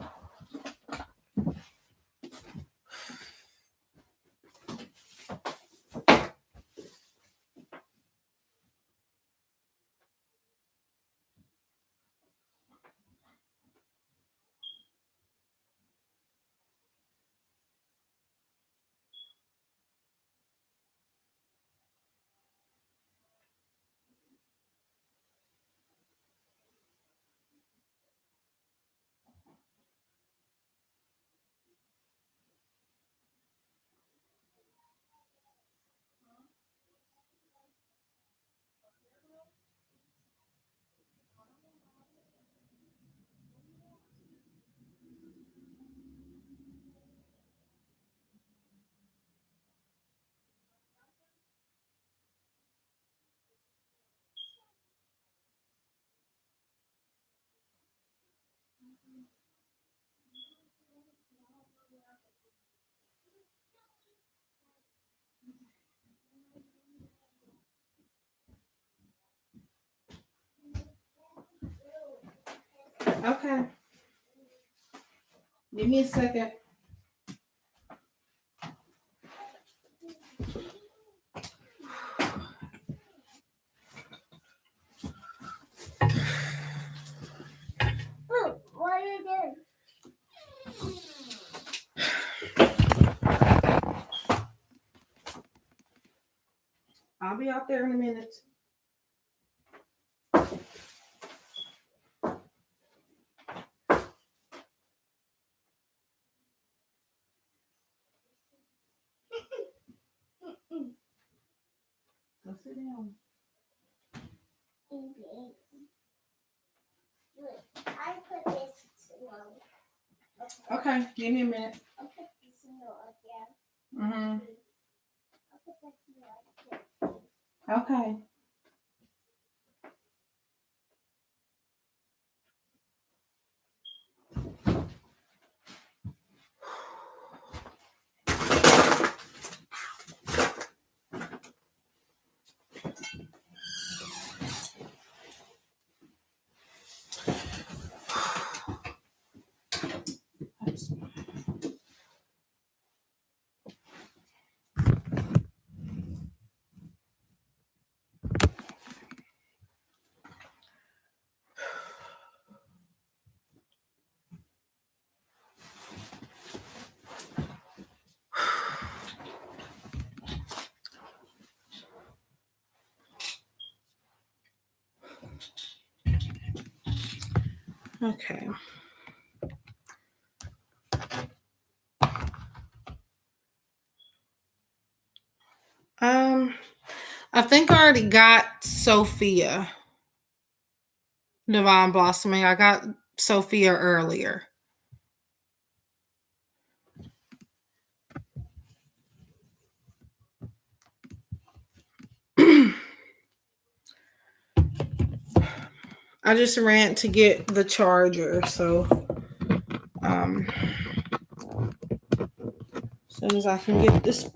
Okay, give me a second. What are you doing? I'll be out there in a minute. Go sit down. I put this okay, give me a minute. I'll put this again. Mm-hmm. Okay. Okay. I think I already got Sophia Divine Blossoming. I got Sophia earlier. I just ran to get the charger, so as soon as I can get this